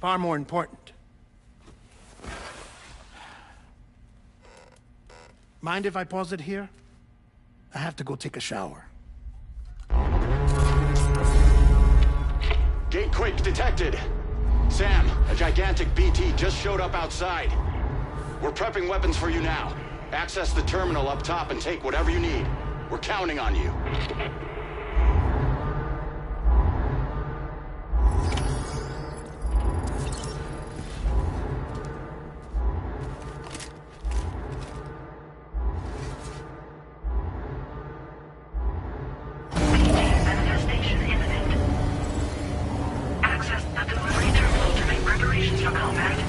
far more important. Mind if I pause it here? I have to go take a shower. Gate quake detected. Sam, a gigantic BT just showed up outside. We're prepping weapons for you now. Access the terminal up top and take whatever you need. We're counting on you. Manifestation imminent. Access the delivery terminal to make preparations for combat.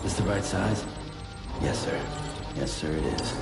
This the right size? Yes, sir. Yes, sir, it is.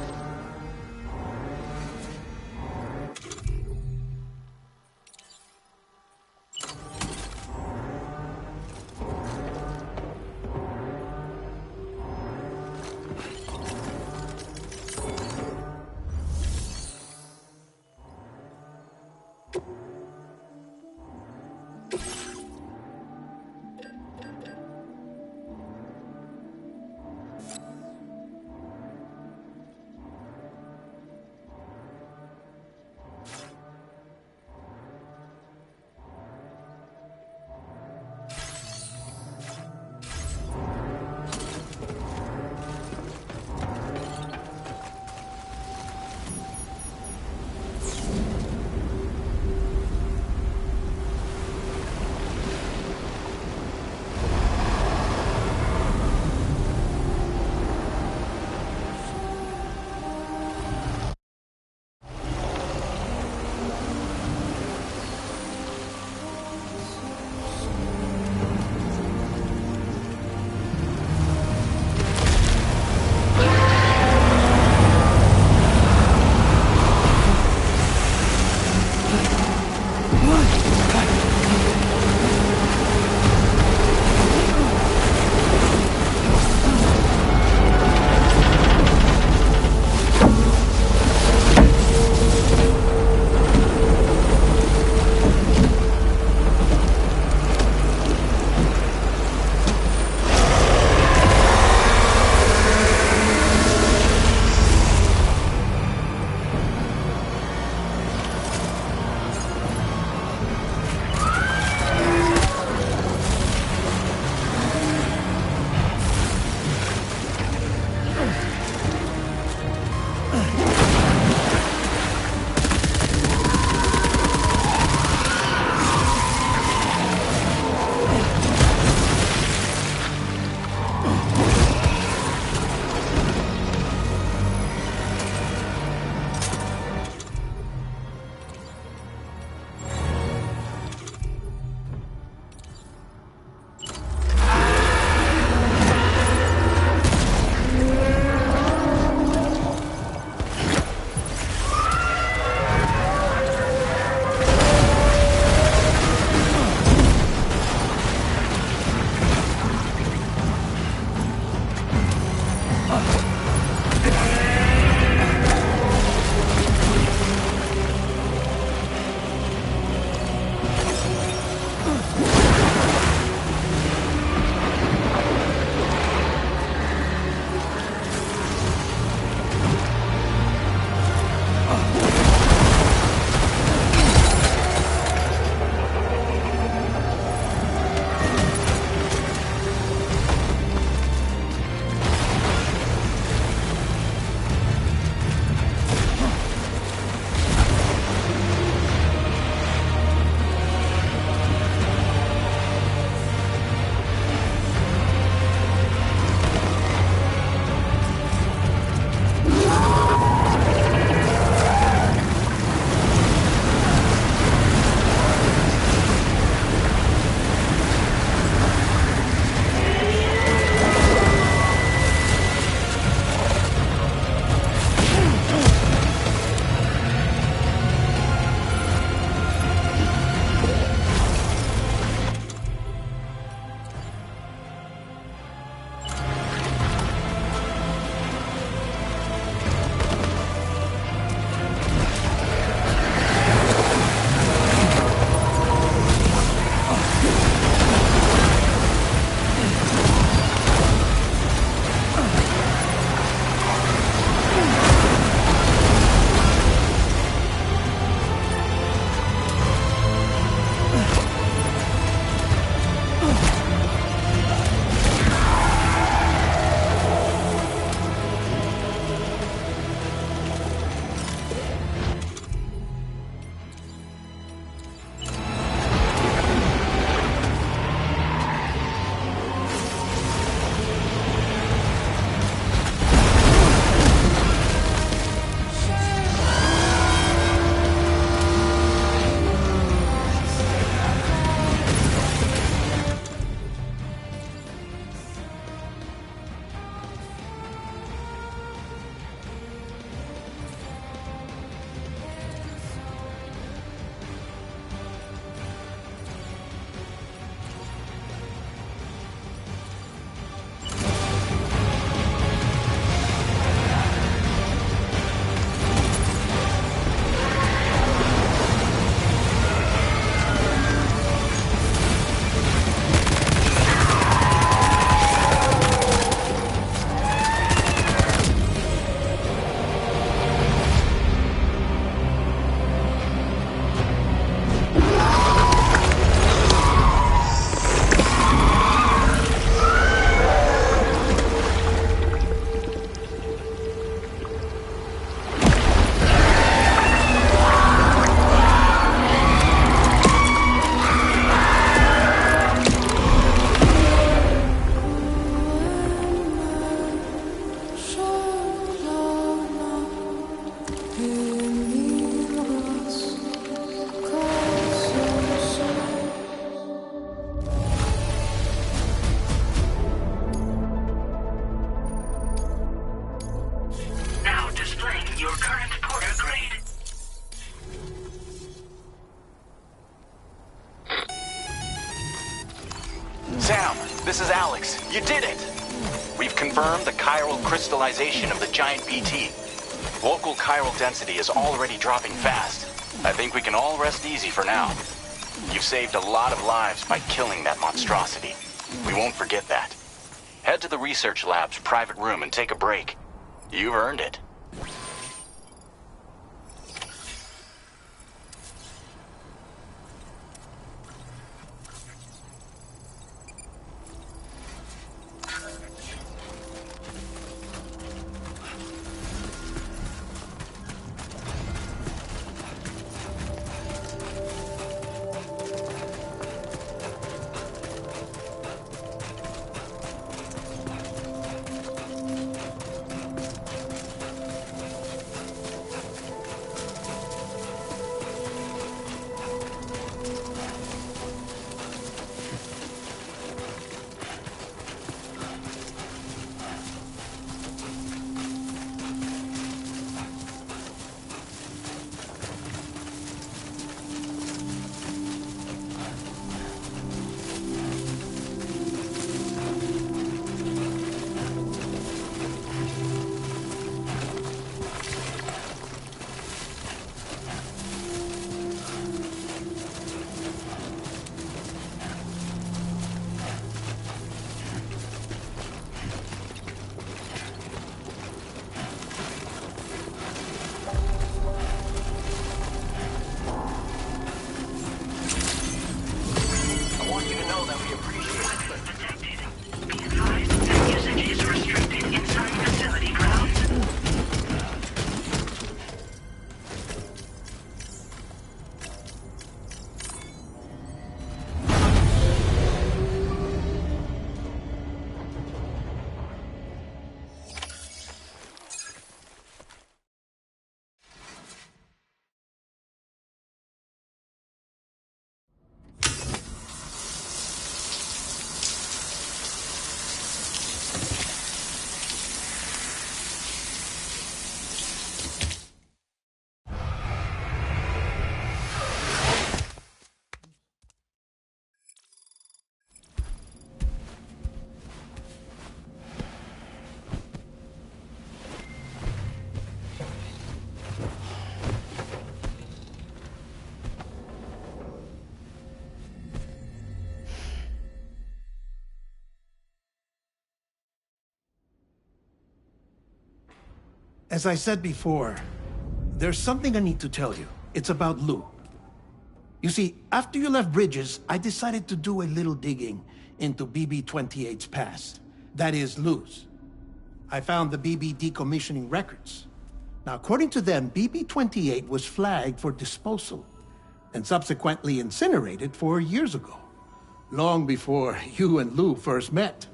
Sam, this is Alex. You did it! We've confirmed the chiral crystallization of the giant BT. Local chiral density is already dropping fast. I think we can all rest easy for now. You've saved a lot of lives by killing that monstrosity. We won't forget that. Head to the research lab's private room and take a break. You've earned it. As I said before, there's something I need to tell you. It's about Lou. You see, after you left Bridges, I decided to do a little digging into BB-28's past. That is, Lou's. I found the BB decommissioning records. Now, according to them, BB-28 was flagged for disposal and subsequently incinerated 4 years ago, long before you and Lou first met.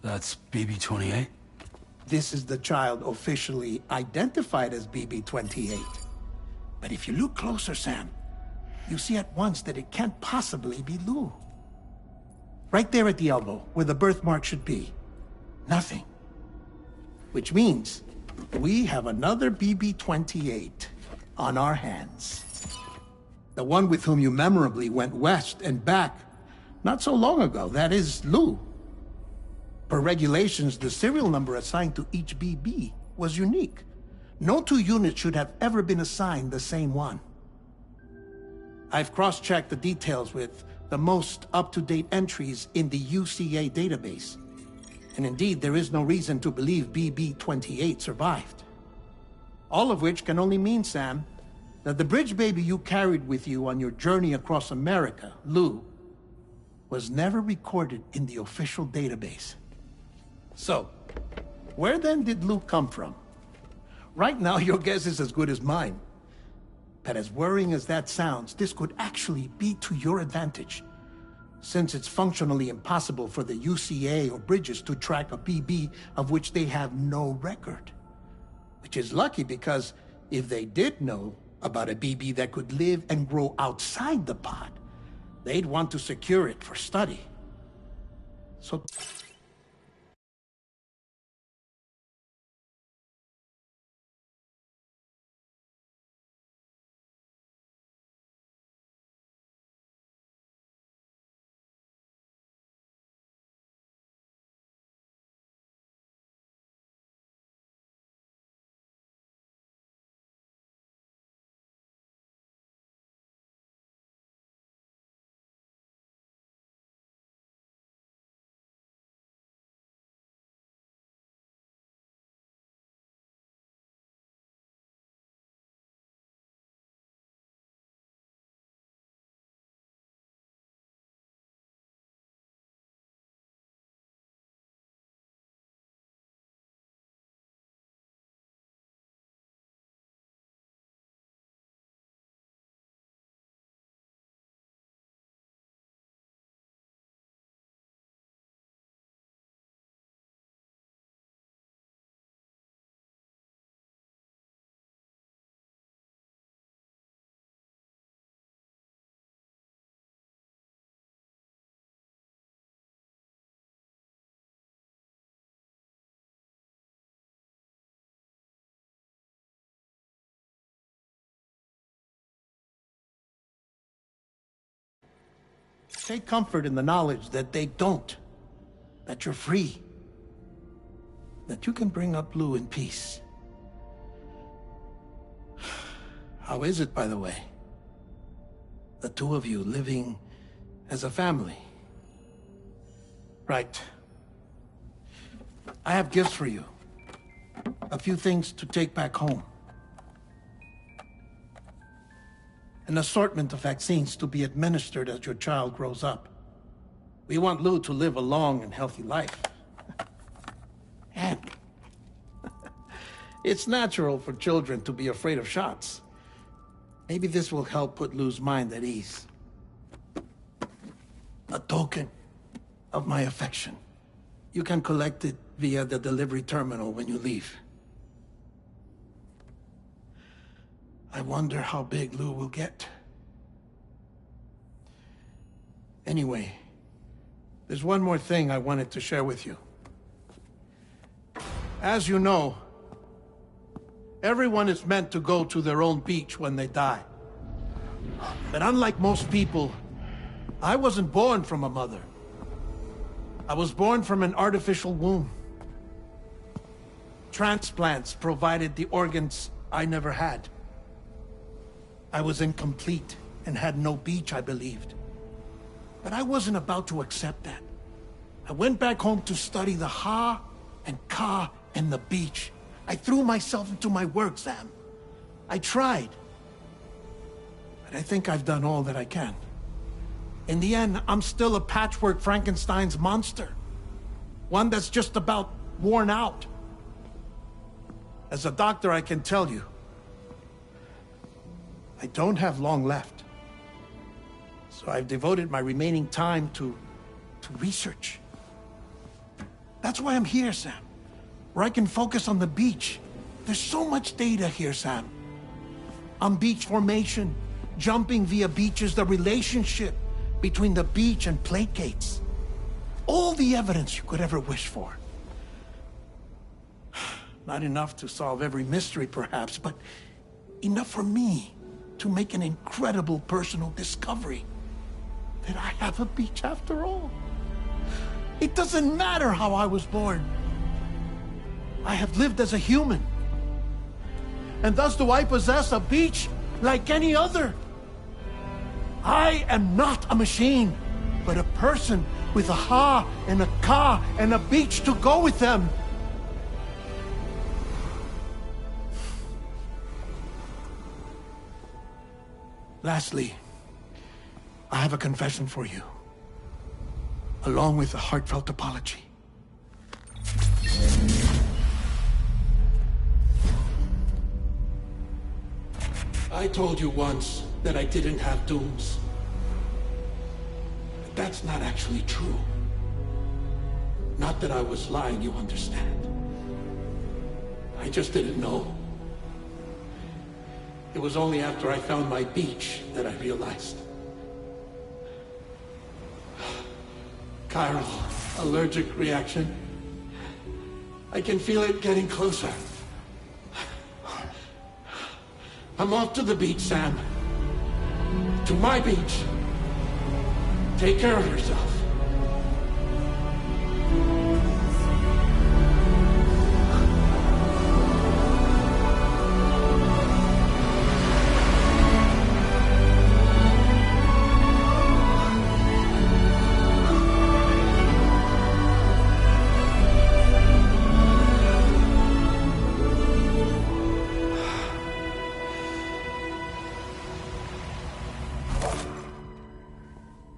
That's BB-28? This is the child officially identified as BB-28. But if you look closer, Sam, you see at once that it can't possibly be Lou. Right there at the elbow, where the birthmark should be. Nothing. Which means we have another BB-28 on our hands. The one with whom you memorably went west and back not so long ago, that is Lou. Per regulations, the serial number assigned to each BB was unique. No two units should have ever been assigned the same one. I've cross-checked the details with the most up-to-date entries in the UCA database. And indeed, there is no reason to believe BB-28 survived. All of which can only mean, Sam, that the bridge baby you carried with you on your journey across America, Lou, was never recorded in the official database. So, where then did Lou come from? Right now, your guess is as good as mine. But as worrying as that sounds, this could actually be to your advantage, since it's functionally impossible for the UCA or Bridges to track a BB of which they have no record. Which is lucky, because if they did know about a BB that could live and grow outside the pod, they'd want to secure it for study. So Take comfort in the knowledge that they don't. That you're free. That you can bring up Lou in peace. How is it, by the way? The two of you living as a family. Right. I have gifts for you. A few things to take back home. An assortment of vaccines to be administered as your child grows up. We want Lou to live a long and healthy life. And it's natural for children to be afraid of shots. Maybe this will help put Lou's mind at ease. A token of my affection. You can collect it via the delivery terminal when you leave. I wonder how big Lou will get. Anyway, there's one more thing I wanted to share with you. As you know, everyone is meant to go to their own beach when they die. But unlike most people, I wasn't born from a mother. I was born from an artificial womb. Transplants provided the organs I never had. I was incomplete and had no beach, I believed. But I wasn't about to accept that. I went back home to study the Ha and Ka and the beach. I threw myself into my work, Sam. I tried. But I think I've done all that I can. In the end, I'm still a patchwork Frankenstein's monster. One that's just about worn out. As a doctor, I can tell you, I don't have long left. So I've devoted my remaining time to research. That's why I'm here, Sam. Where I can focus on the beach. There's so much data here, Sam. On beach formation, jumping via beaches, the relationship between the beach and plate gates. All the evidence you could ever wish for. Not enough to solve every mystery, perhaps, but enough for me to make an incredible personal discovery. That I have a beach after all. It doesn't matter how I was born. I have lived as a human. And thus do I possess a beach like any other. I am not a machine, but a person with a Ha and a Ka and a beach to go with them. Lastly, I have a confession for you, along with a heartfelt apology. I told you once that I didn't have dooms. But that's not actually true. Not that I was lying, you understand. I just didn't know. It was only after I found my beach that I realized. Chiral allergic reaction. I can feel it getting closer. I'm off to the beach, Sam. To my beach. Take care of yourself.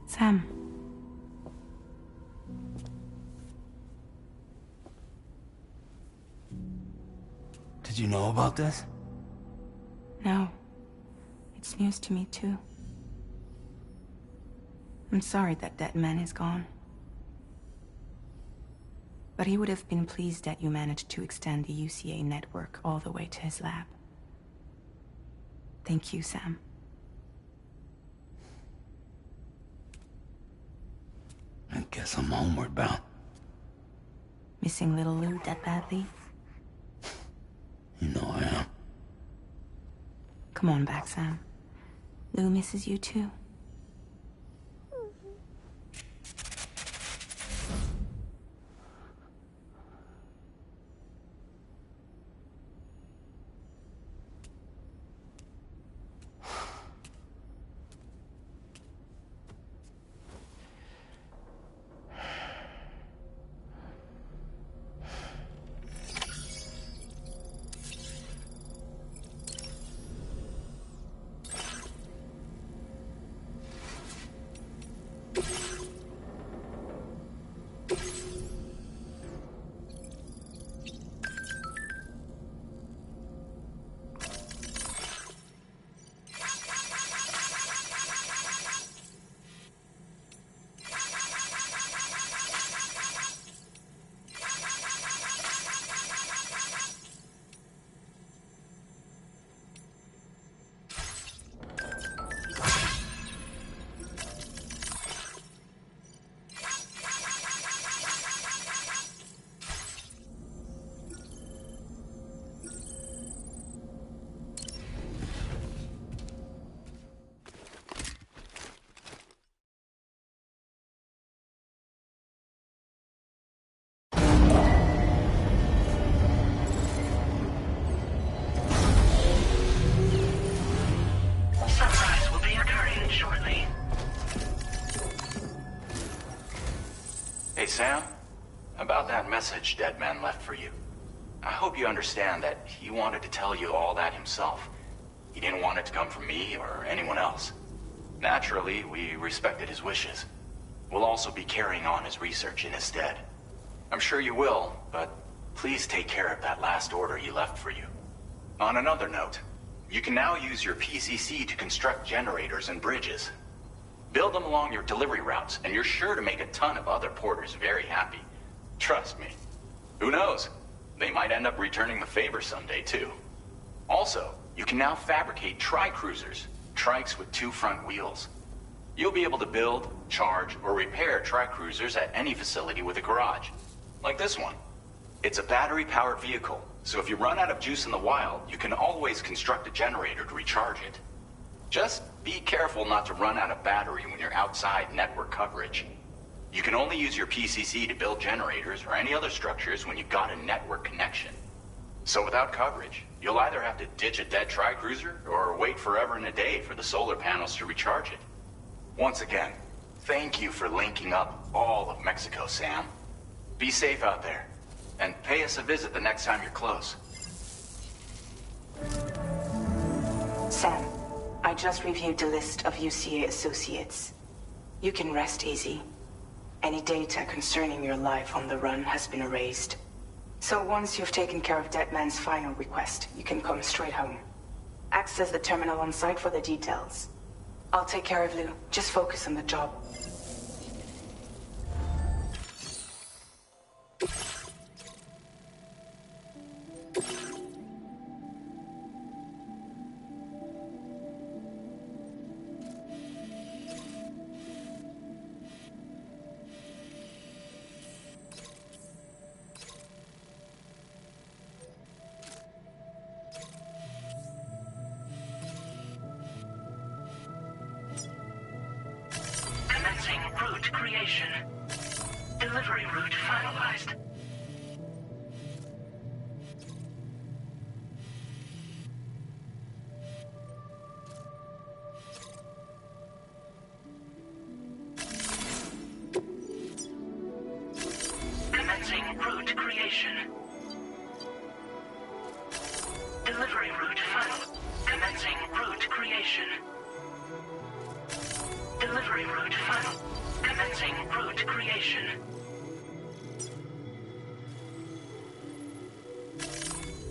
Sam. Did you know about this? No. It's news to me, too. I'm sorry that that man is gone. But he would have been pleased that you managed to extend the UCA network all the way to his lab. Thank you, Sam. I guess I'm homeward bound. Missing little Lou that badly? You know I am. Come on back, Sam. Lou misses you too. Sam, about that message Deadman left for you. I hope you understand that he wanted to tell you all that himself. He didn't want it to come from me or anyone else. Naturally, we respected his wishes. We'll also be carrying on his research in his stead. I'm sure you will, but please take care of that last order he left for you. On another note, you can now use your PCC to construct generators and bridges. Build them along your delivery routes, and you're sure to make a ton of other porters very happy. Trust me. Who knows? They might end up returning the favor someday, too. Also, you can now fabricate tri-cruisers, trikes with 2 front wheels. You'll be able to build, charge, or repair tri-cruisers at any facility with a garage. Like this one. It's a battery-powered vehicle, so if you run out of juice in the wild, you can always construct a generator to recharge it. Just be careful not to run out of battery when you're outside network coverage. You can only use your PCC to build generators or any other structures when you've got a network connection. So without coverage, you'll either have to ditch a dead tri-cruiser or wait forever and a day for the solar panels to recharge it. Once again, thank you for linking up all of Mexico, Sam. Be safe out there, and pay us a visit the next time you're close. Sam, I just reviewed the list of UCA associates. You can rest easy. Any data concerning your life on the run has been erased. So once you've taken care of Deadman's final request, you can come straight home. Access the terminal on site for the details. I'll take care of Lou. Just focus on the job. Commencing route creation. Delivery route finalized. Commencing route creation. Delivery route final. Commencing route creation. Delivery route final. Commencing route creation.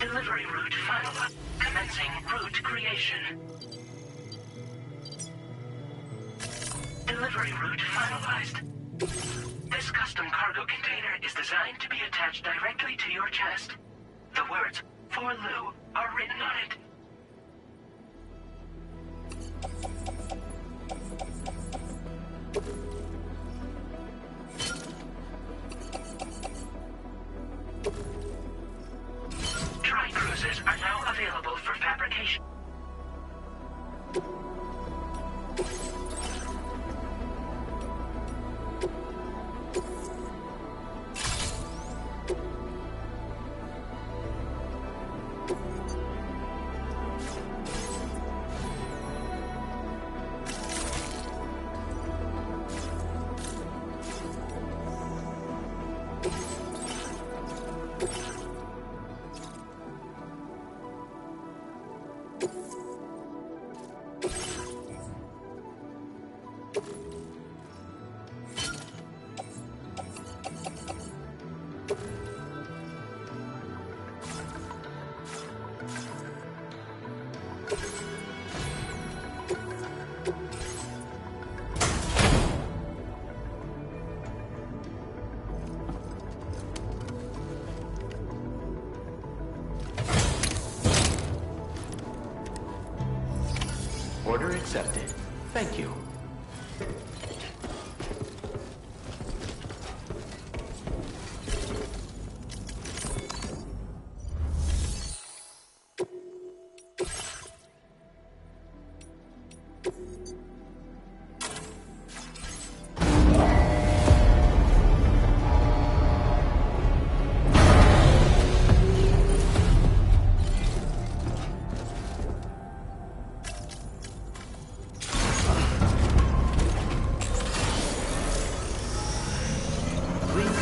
Delivery route final. Commencing route creation. Delivery route finalized. This custom cargo container is designed to be attached directly to your chest. The words, "For Lou," are written on it. Tri-cruisers are now available for fabrication. Order accepted. Thank you. Please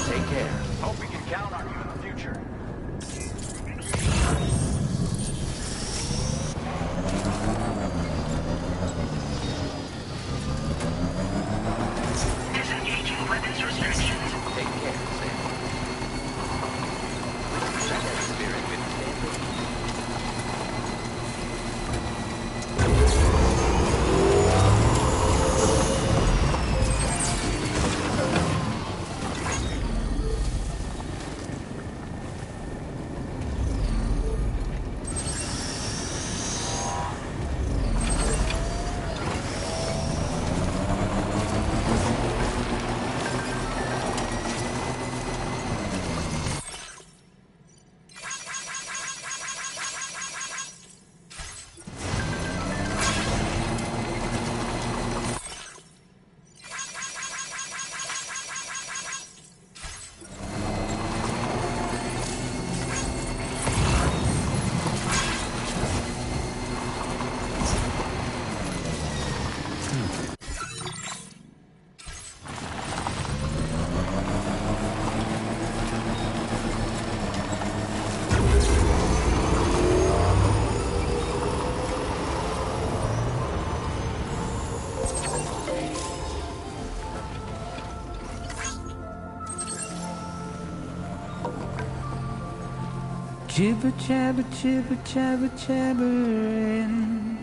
Jibber jabber, jibber jabber, jabbering.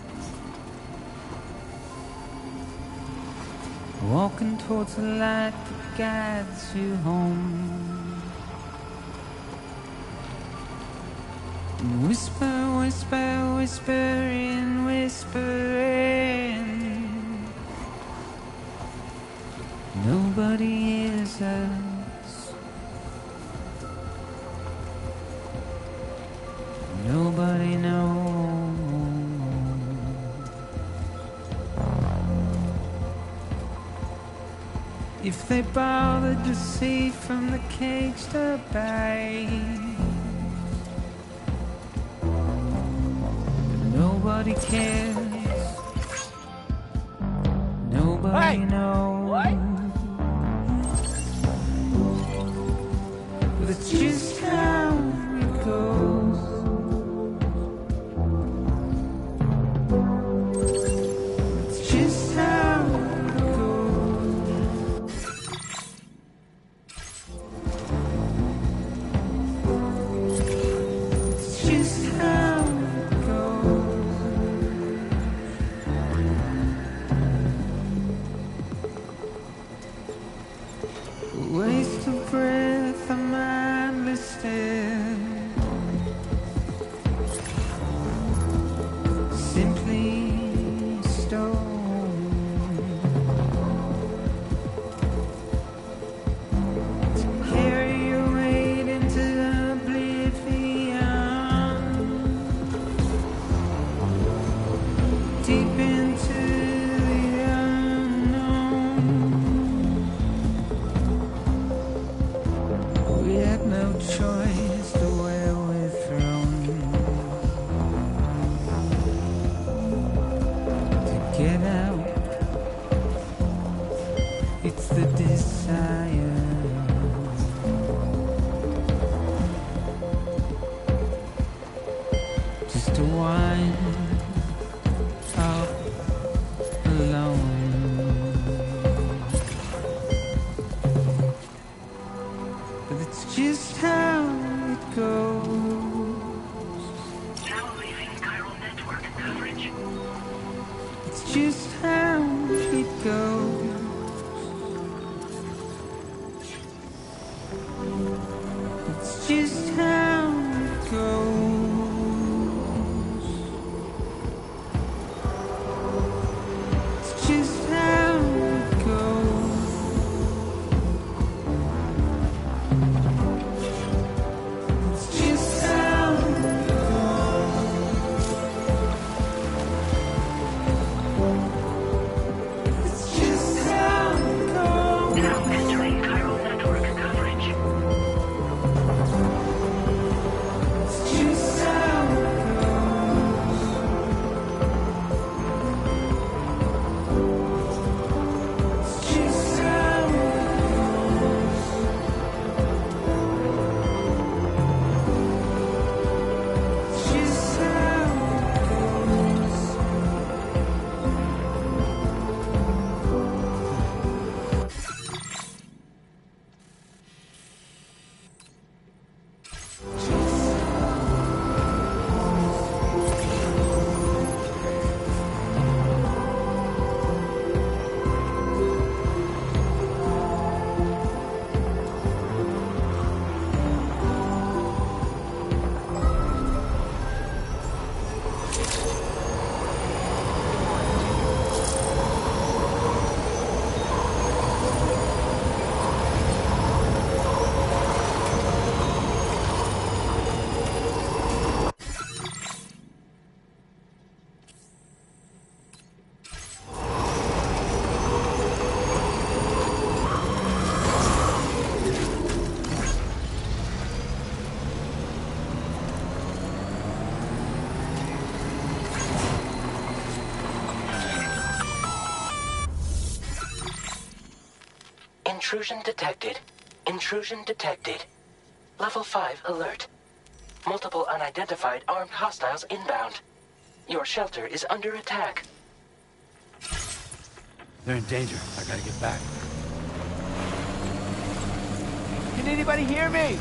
Walking towards the light that guides you home. And whisper, whisper, whispering, whispering. Nobody hears us. Nobody knows. If they bothered to see from the cage to bay, nobody cares. Nobody knows. What? But it's just how it goes. It's just how it goes. It's just how it goes. Waste of breath, a mindless stare. Simply stone. To carry your weight into oblivion. Deep into the unknown. We had no choice to where we're thrown. To get out, it's the desire. Just to wind up alone. But it's just how it goes. Now leaving chiral network coverage. It's just how it goes. It's just how it goes. It's just how it goes. It's just how it goes. It's just how it goes. Now entering chiral network coverage. It's just how it goes. It's just how it goes. It's just how it goes. Intrusion detected. Intrusion detected. Level 5 alert. Multiple unidentified armed hostiles inbound. Your shelter is under attack. They're in danger. I gotta get back. Can anybody hear me?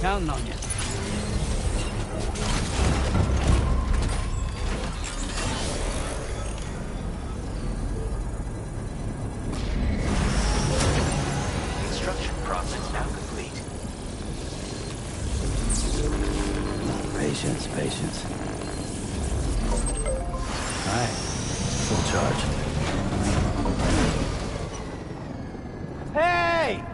Counting on you. Construction process now complete. Patience, patience. Alright, full charge. Hey!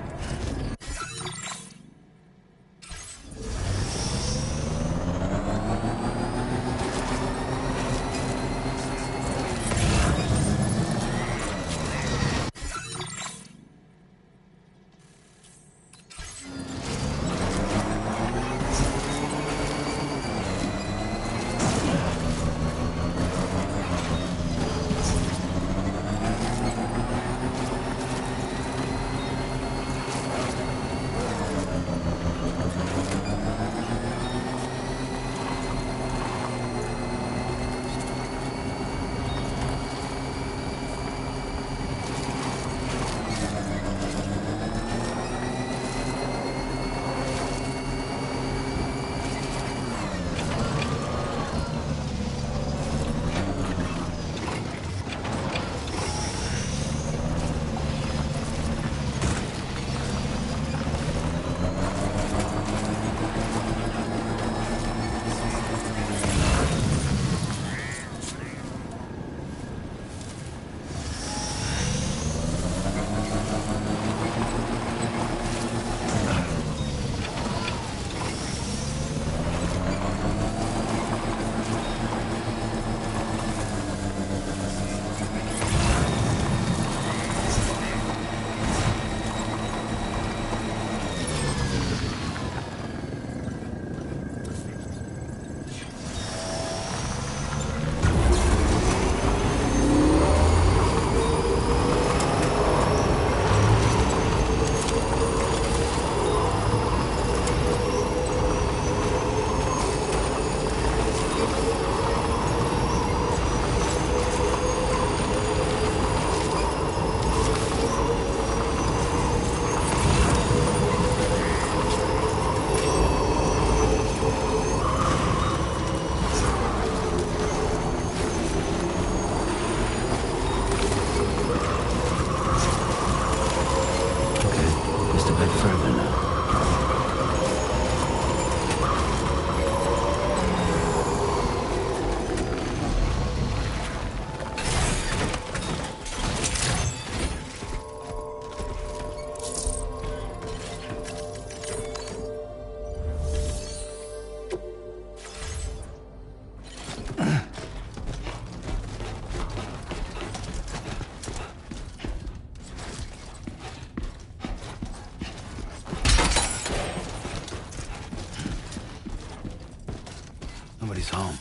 Nobody's home.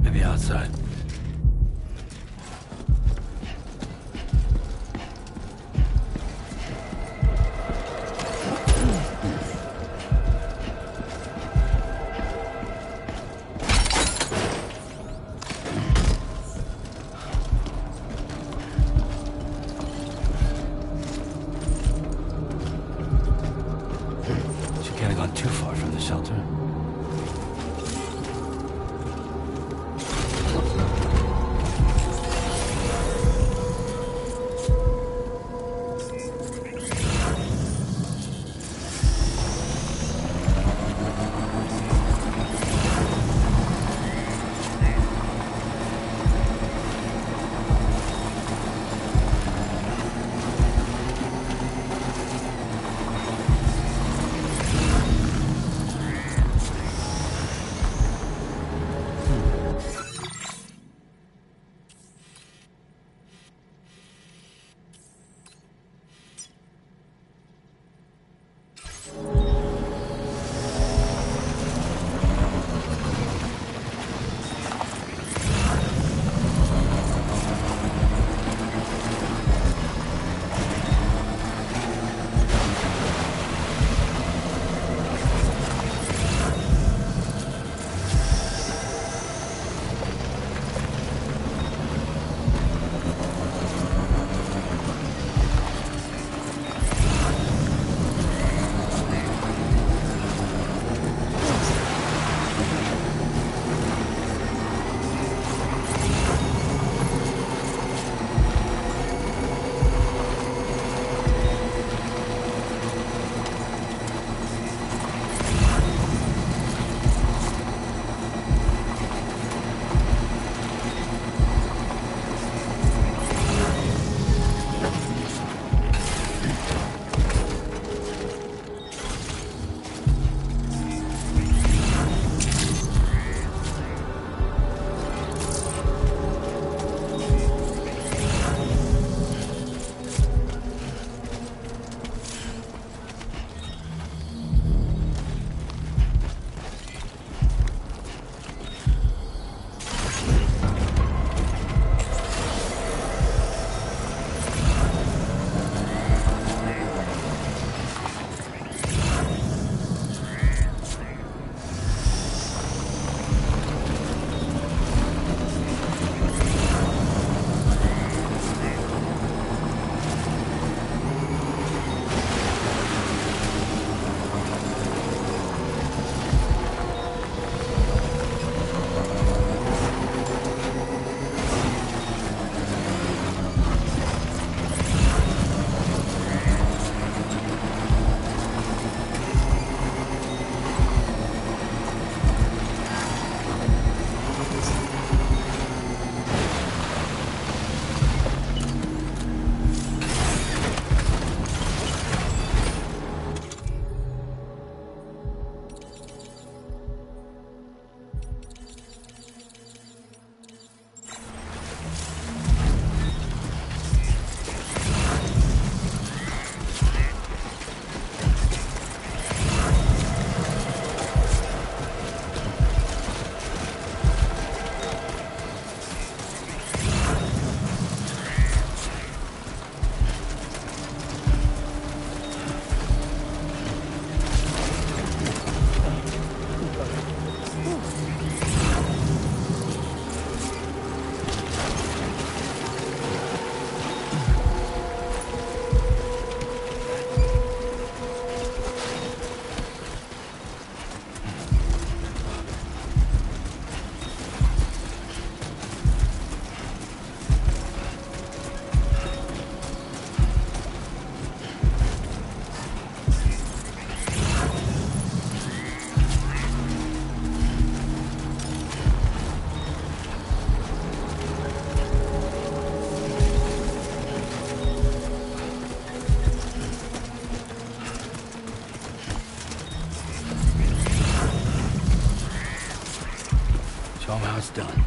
Maybe outside. She can't have gone too far from the shelter. Now it's done.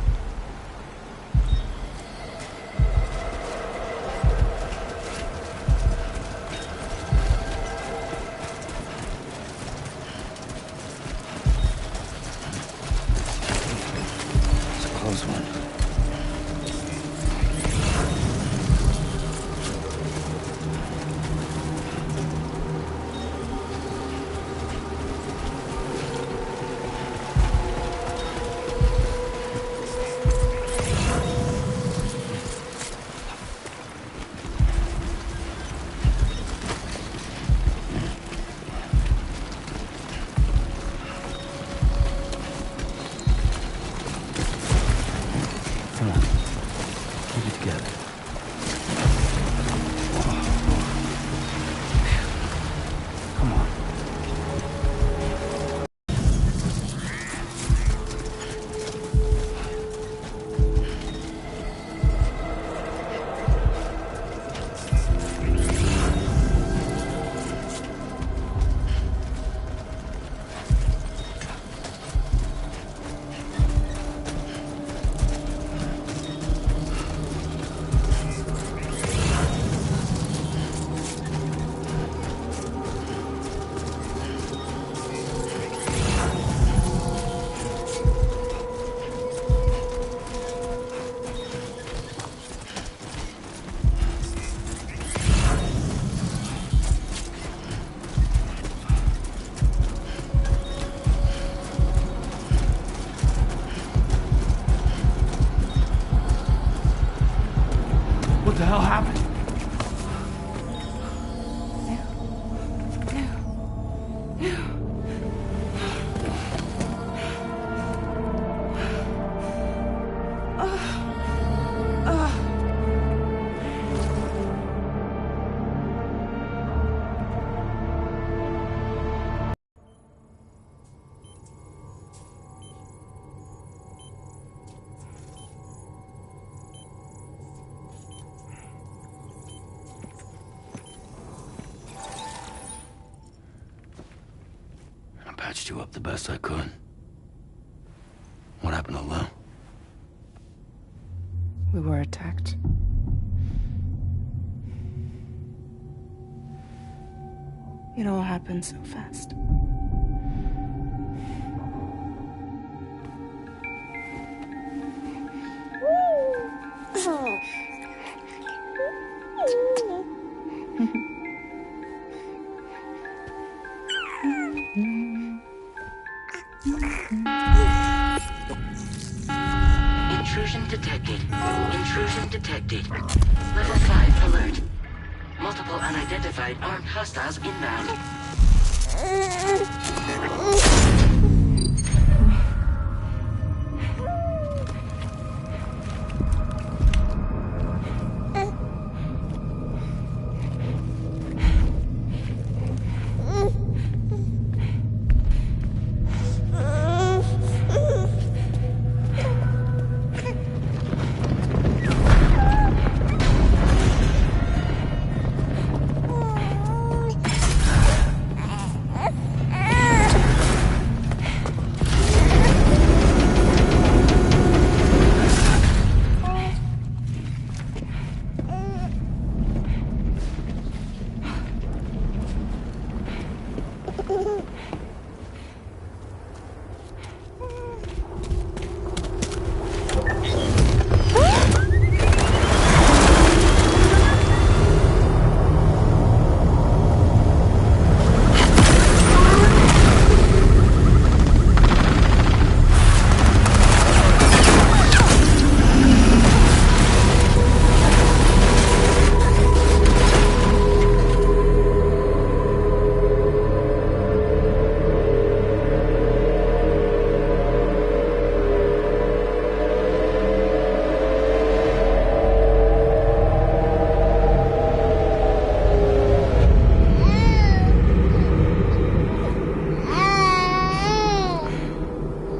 It's a close one. Come on. Keep it together. Come on. What the hell happened? I patched you up the best I could. What happened to Lou? We were attacked. It all happened so fast. Intrusion detected. Intrusion detected. Level 5 alert. Multiple unidentified armed hostiles inbound.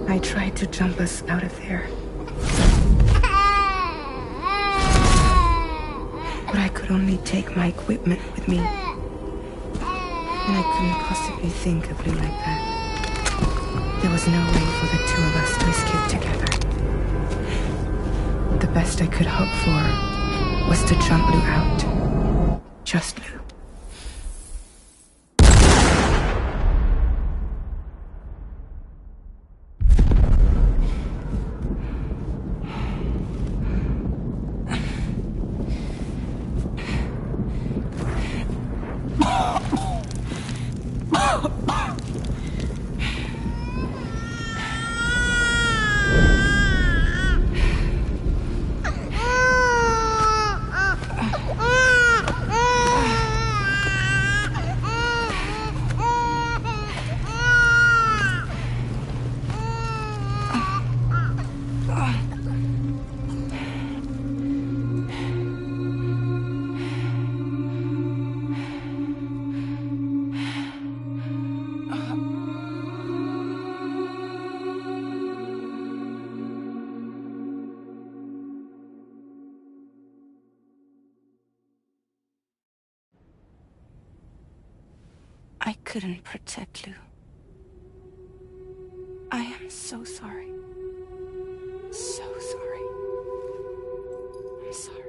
I tried to jump us out of there. But I could only take my equipment with me. And I couldn't possibly think of Lou like that. There was no way for the two of us to escape together. best I could hope for was to jump Lou out. Just Lou. I couldn't protect Lou. I am so sorry. So sorry. I'm sorry.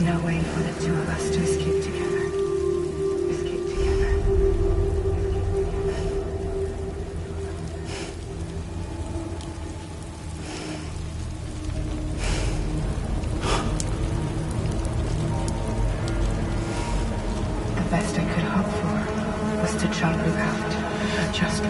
no way for the two of us to escape together. Escape together. The best I could hope for was to jump without just me.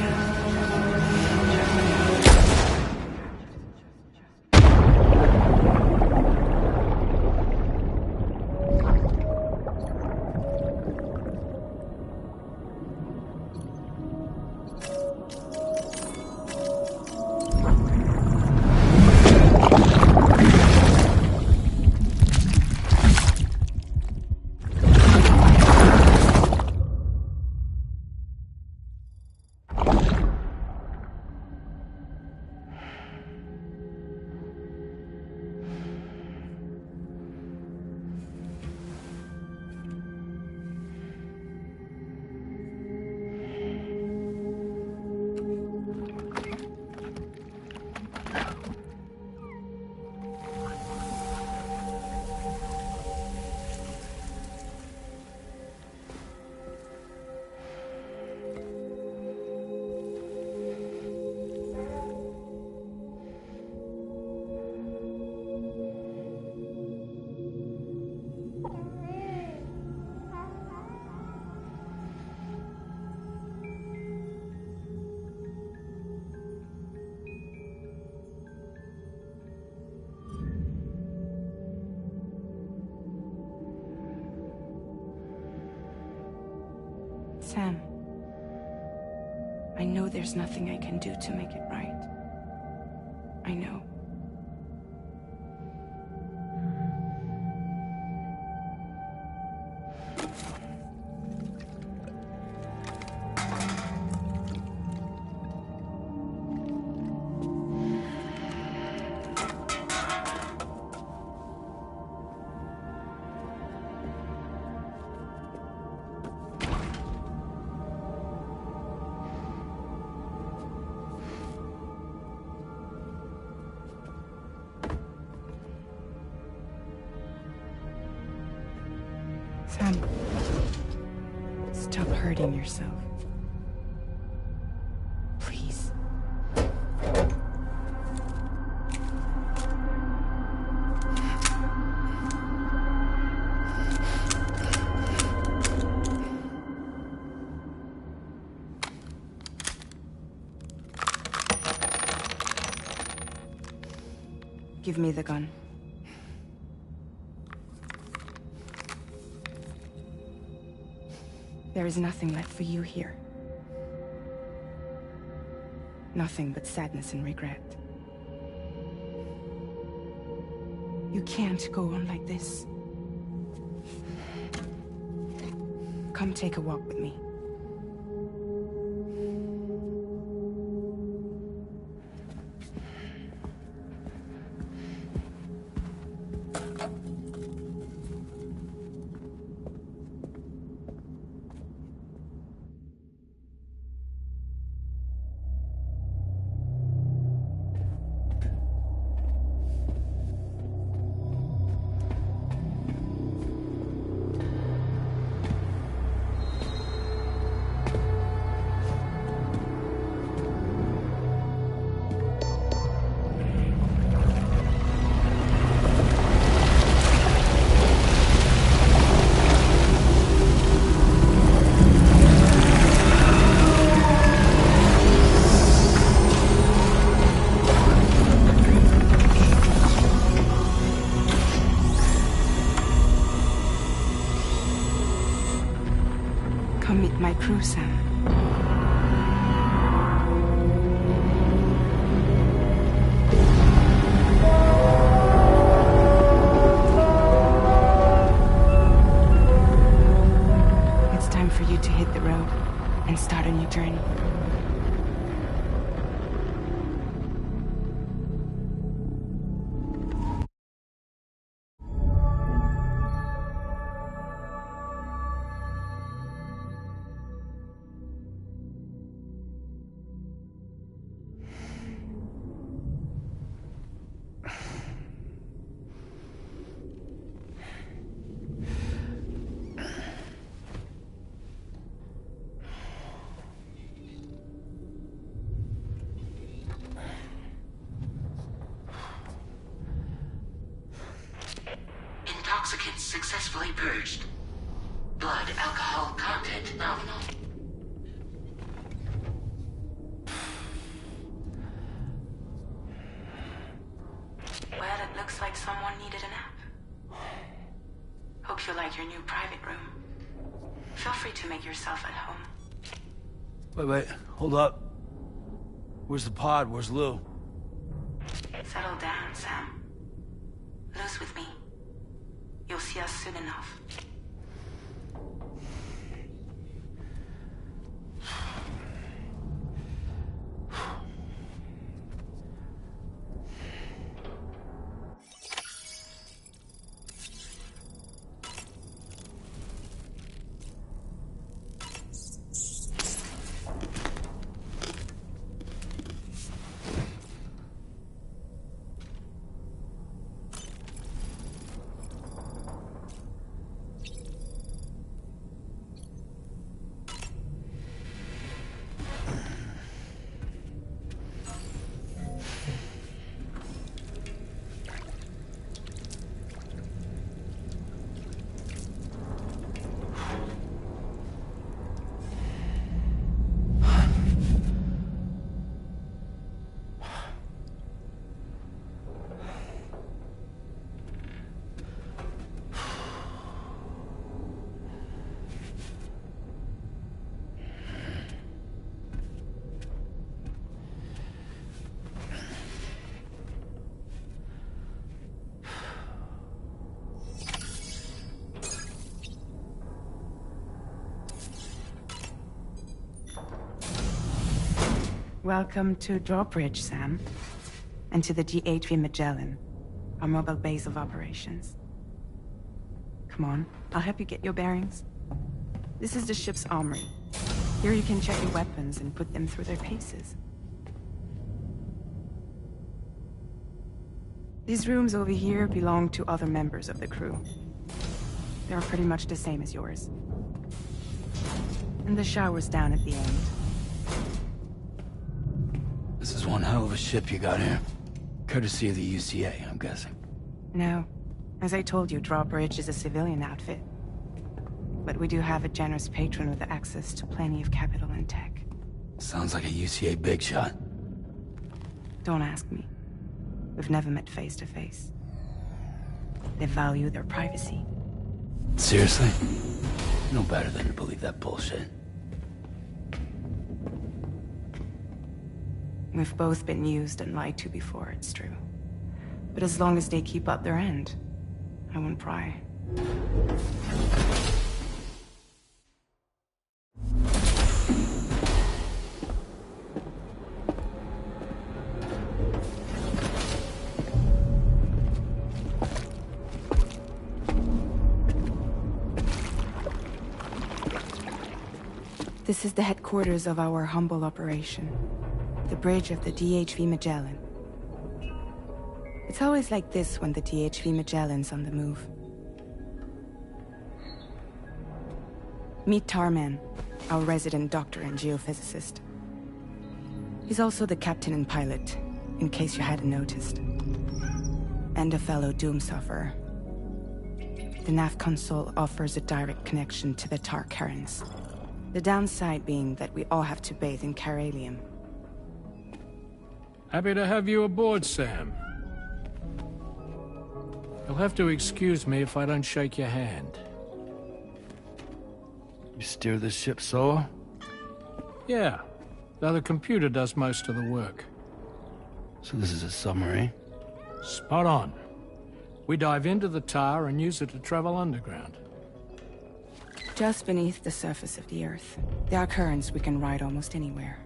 Sam, I know there's nothing I can do to make it right. I know. Sam, stop hurting yourself. Please. Give me the gun. There is nothing left for you here. Nothing but sadness and regret. You can't go on like this. Come take a walk with me. Come meet my crew, Sam. It's time for you to hit the road and start a new journey. Toxicants successfully purged. Blood alcohol content nominal. Well, it looks like someone needed a nap. Hope you like your new private room. Feel free to make yourself at home. Wait, hold up. Where's the pod? Where's Lou? Settle down, Sam. Lou's with me. You'll see us soon enough. Welcome to Drawbridge, Sam. And to the DHV Magellan, our mobile base of operations. Come on, I'll help you get your bearings. This is the ship's armory. Here you can check your weapons and put them through their paces. These rooms over here belong to other members of the crew. They are pretty much the same as yours. And the shower's down at the end. This is one hell of a ship you got here. Courtesy of the UCA, I'm guessing. No. As I told you, Drawbridge is a civilian outfit. But we do have a generous patron with access to plenty of capital and tech. Sounds like a UCA big shot. Don't ask me. We've never met face to face. They value their privacy. Seriously? No better than to believe that bullshit. We've both been used and lied to before, it's true. But as long as they keep up their end, I won't pry. This is the headquarters of our humble operation. The bridge of the DHV Magellan. It's always like this when the DHV Magellan's on the move. Meet Tarman, our resident doctor and geophysicist. He's also the captain and pilot, in case you hadn't noticed. And a fellow Doom sufferer. The nav console offers a direct connection to the Tarkarans. The downside being that we all have to bathe in Caralium. Happy to have you aboard, Sam. You'll have to excuse me if I don't shake your hand. You steer this ship solo? Yeah, though the computer does most of the work. So this is a submarine? Spot on. We dive into the tar and use it to travel underground. Just beneath the surface of the Earth, there are currents we can ride almost anywhere.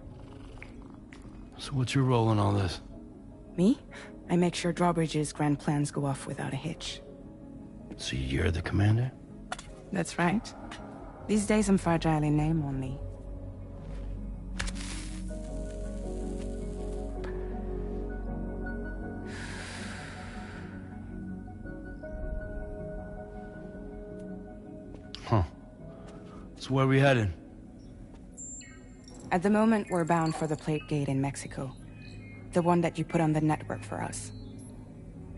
So what's your role in all this? Me? I make sure Drawbridge's grand plans go off without a hitch. So you're the commander? That's right. These days I'm fragile in name only. Huh. So where are we headed? At the moment, we're bound for the Plate Gate in Mexico. The one that you put on the network for us.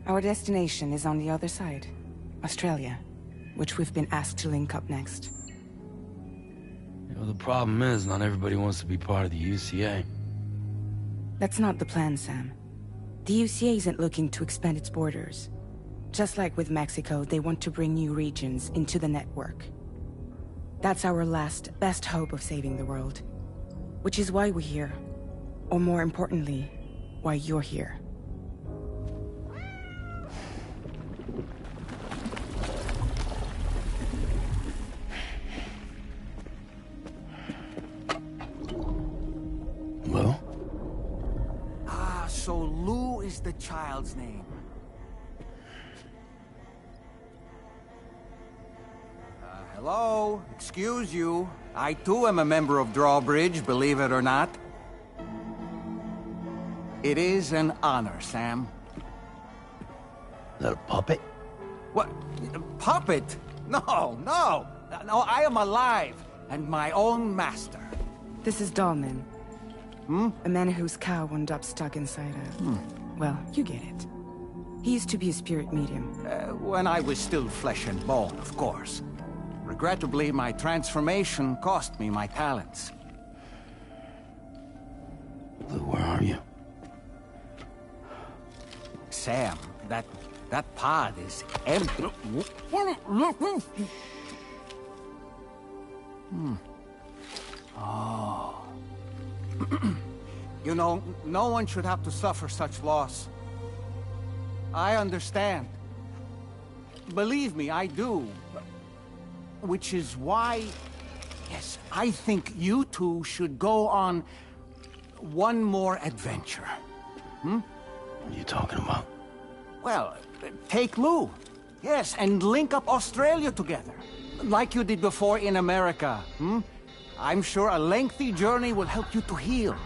Our destination is on the other side, Australia, which we've been asked to link up next. Well, the problem is, not everybody wants to be part of the UCA. That's not the plan, Sam. The UCA isn't looking to expand its borders. Just like with Mexico, they want to bring new regions into the network. That's our last, best hope of saving the world. Which is why we're here. Or more importantly, why you're here. Lou? Ah, so Lou is the child's name. Hello? Excuse you. I too am a member of Drawbridge, believe it or not. It is an honor, Sam. Is that a puppet? What? A puppet? No, no! No, I am alive, and my own master. This is Dahlman. A man whose cow wound up stuck inside a... Well, you get it. He used to be a spirit medium. When I was still flesh and bone, of course. Regrettably, my transformation cost me my talents. Lou, where are you? Sam, that pod is empty. Oh. You know, no one should have to suffer such loss. I understand. Believe me, I do. Which is why, yes, I think you two should go on one more adventure. What are you talking about? Well, take Lou. Yes, and link up Australia together. Like you did before in America. I'm sure a lengthy journey will help you to heal.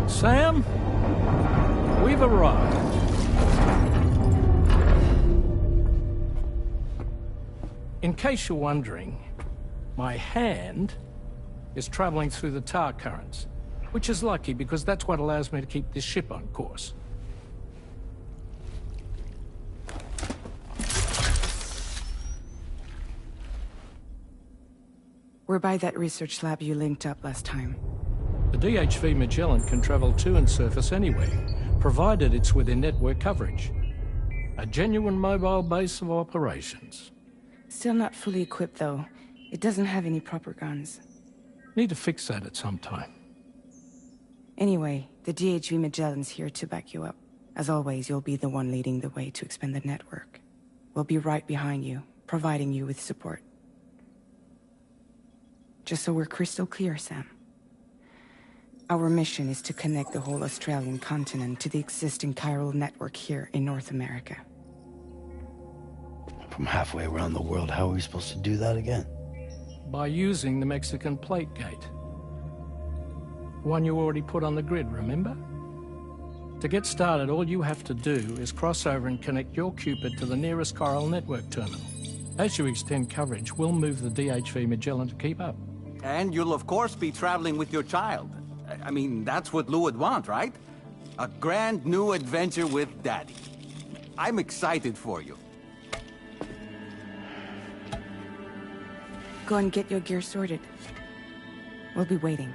Sam, we've arrived. In case you're wondering, my hand is traveling through the tar currents, which is lucky because that's what allows me to keep this ship on course. We're by that research lab you linked up last time. The DHV Magellan can travel to and surface anywhere, provided it's within network coverage. A genuine mobile base of operations. Still not fully equipped, though. It doesn't have any proper guns. Need to fix that at some time. Anyway, the DHV Magellan's here to back you up. As always, you'll be the one leading the way to expand the network. We'll be right behind you, providing you with support. Just so we're crystal clear, Sam. Our mission is to connect the whole Australian continent to the existing chiral network here in North America. From halfway around the world, how are we supposed to do that again? By using the Mexican plate gate. One you already put on the grid, remember? To get started, all you have to do is cross over and connect your Cupid to the nearest chiral network terminal. As you extend coverage, we'll move the DHV Magellan to keep up. And you'll of course be traveling with your child. I mean, that's what Lou would want, right? A grand new adventure with Daddy. I'm excited for you. Go and get your gear sorted. We'll be waiting.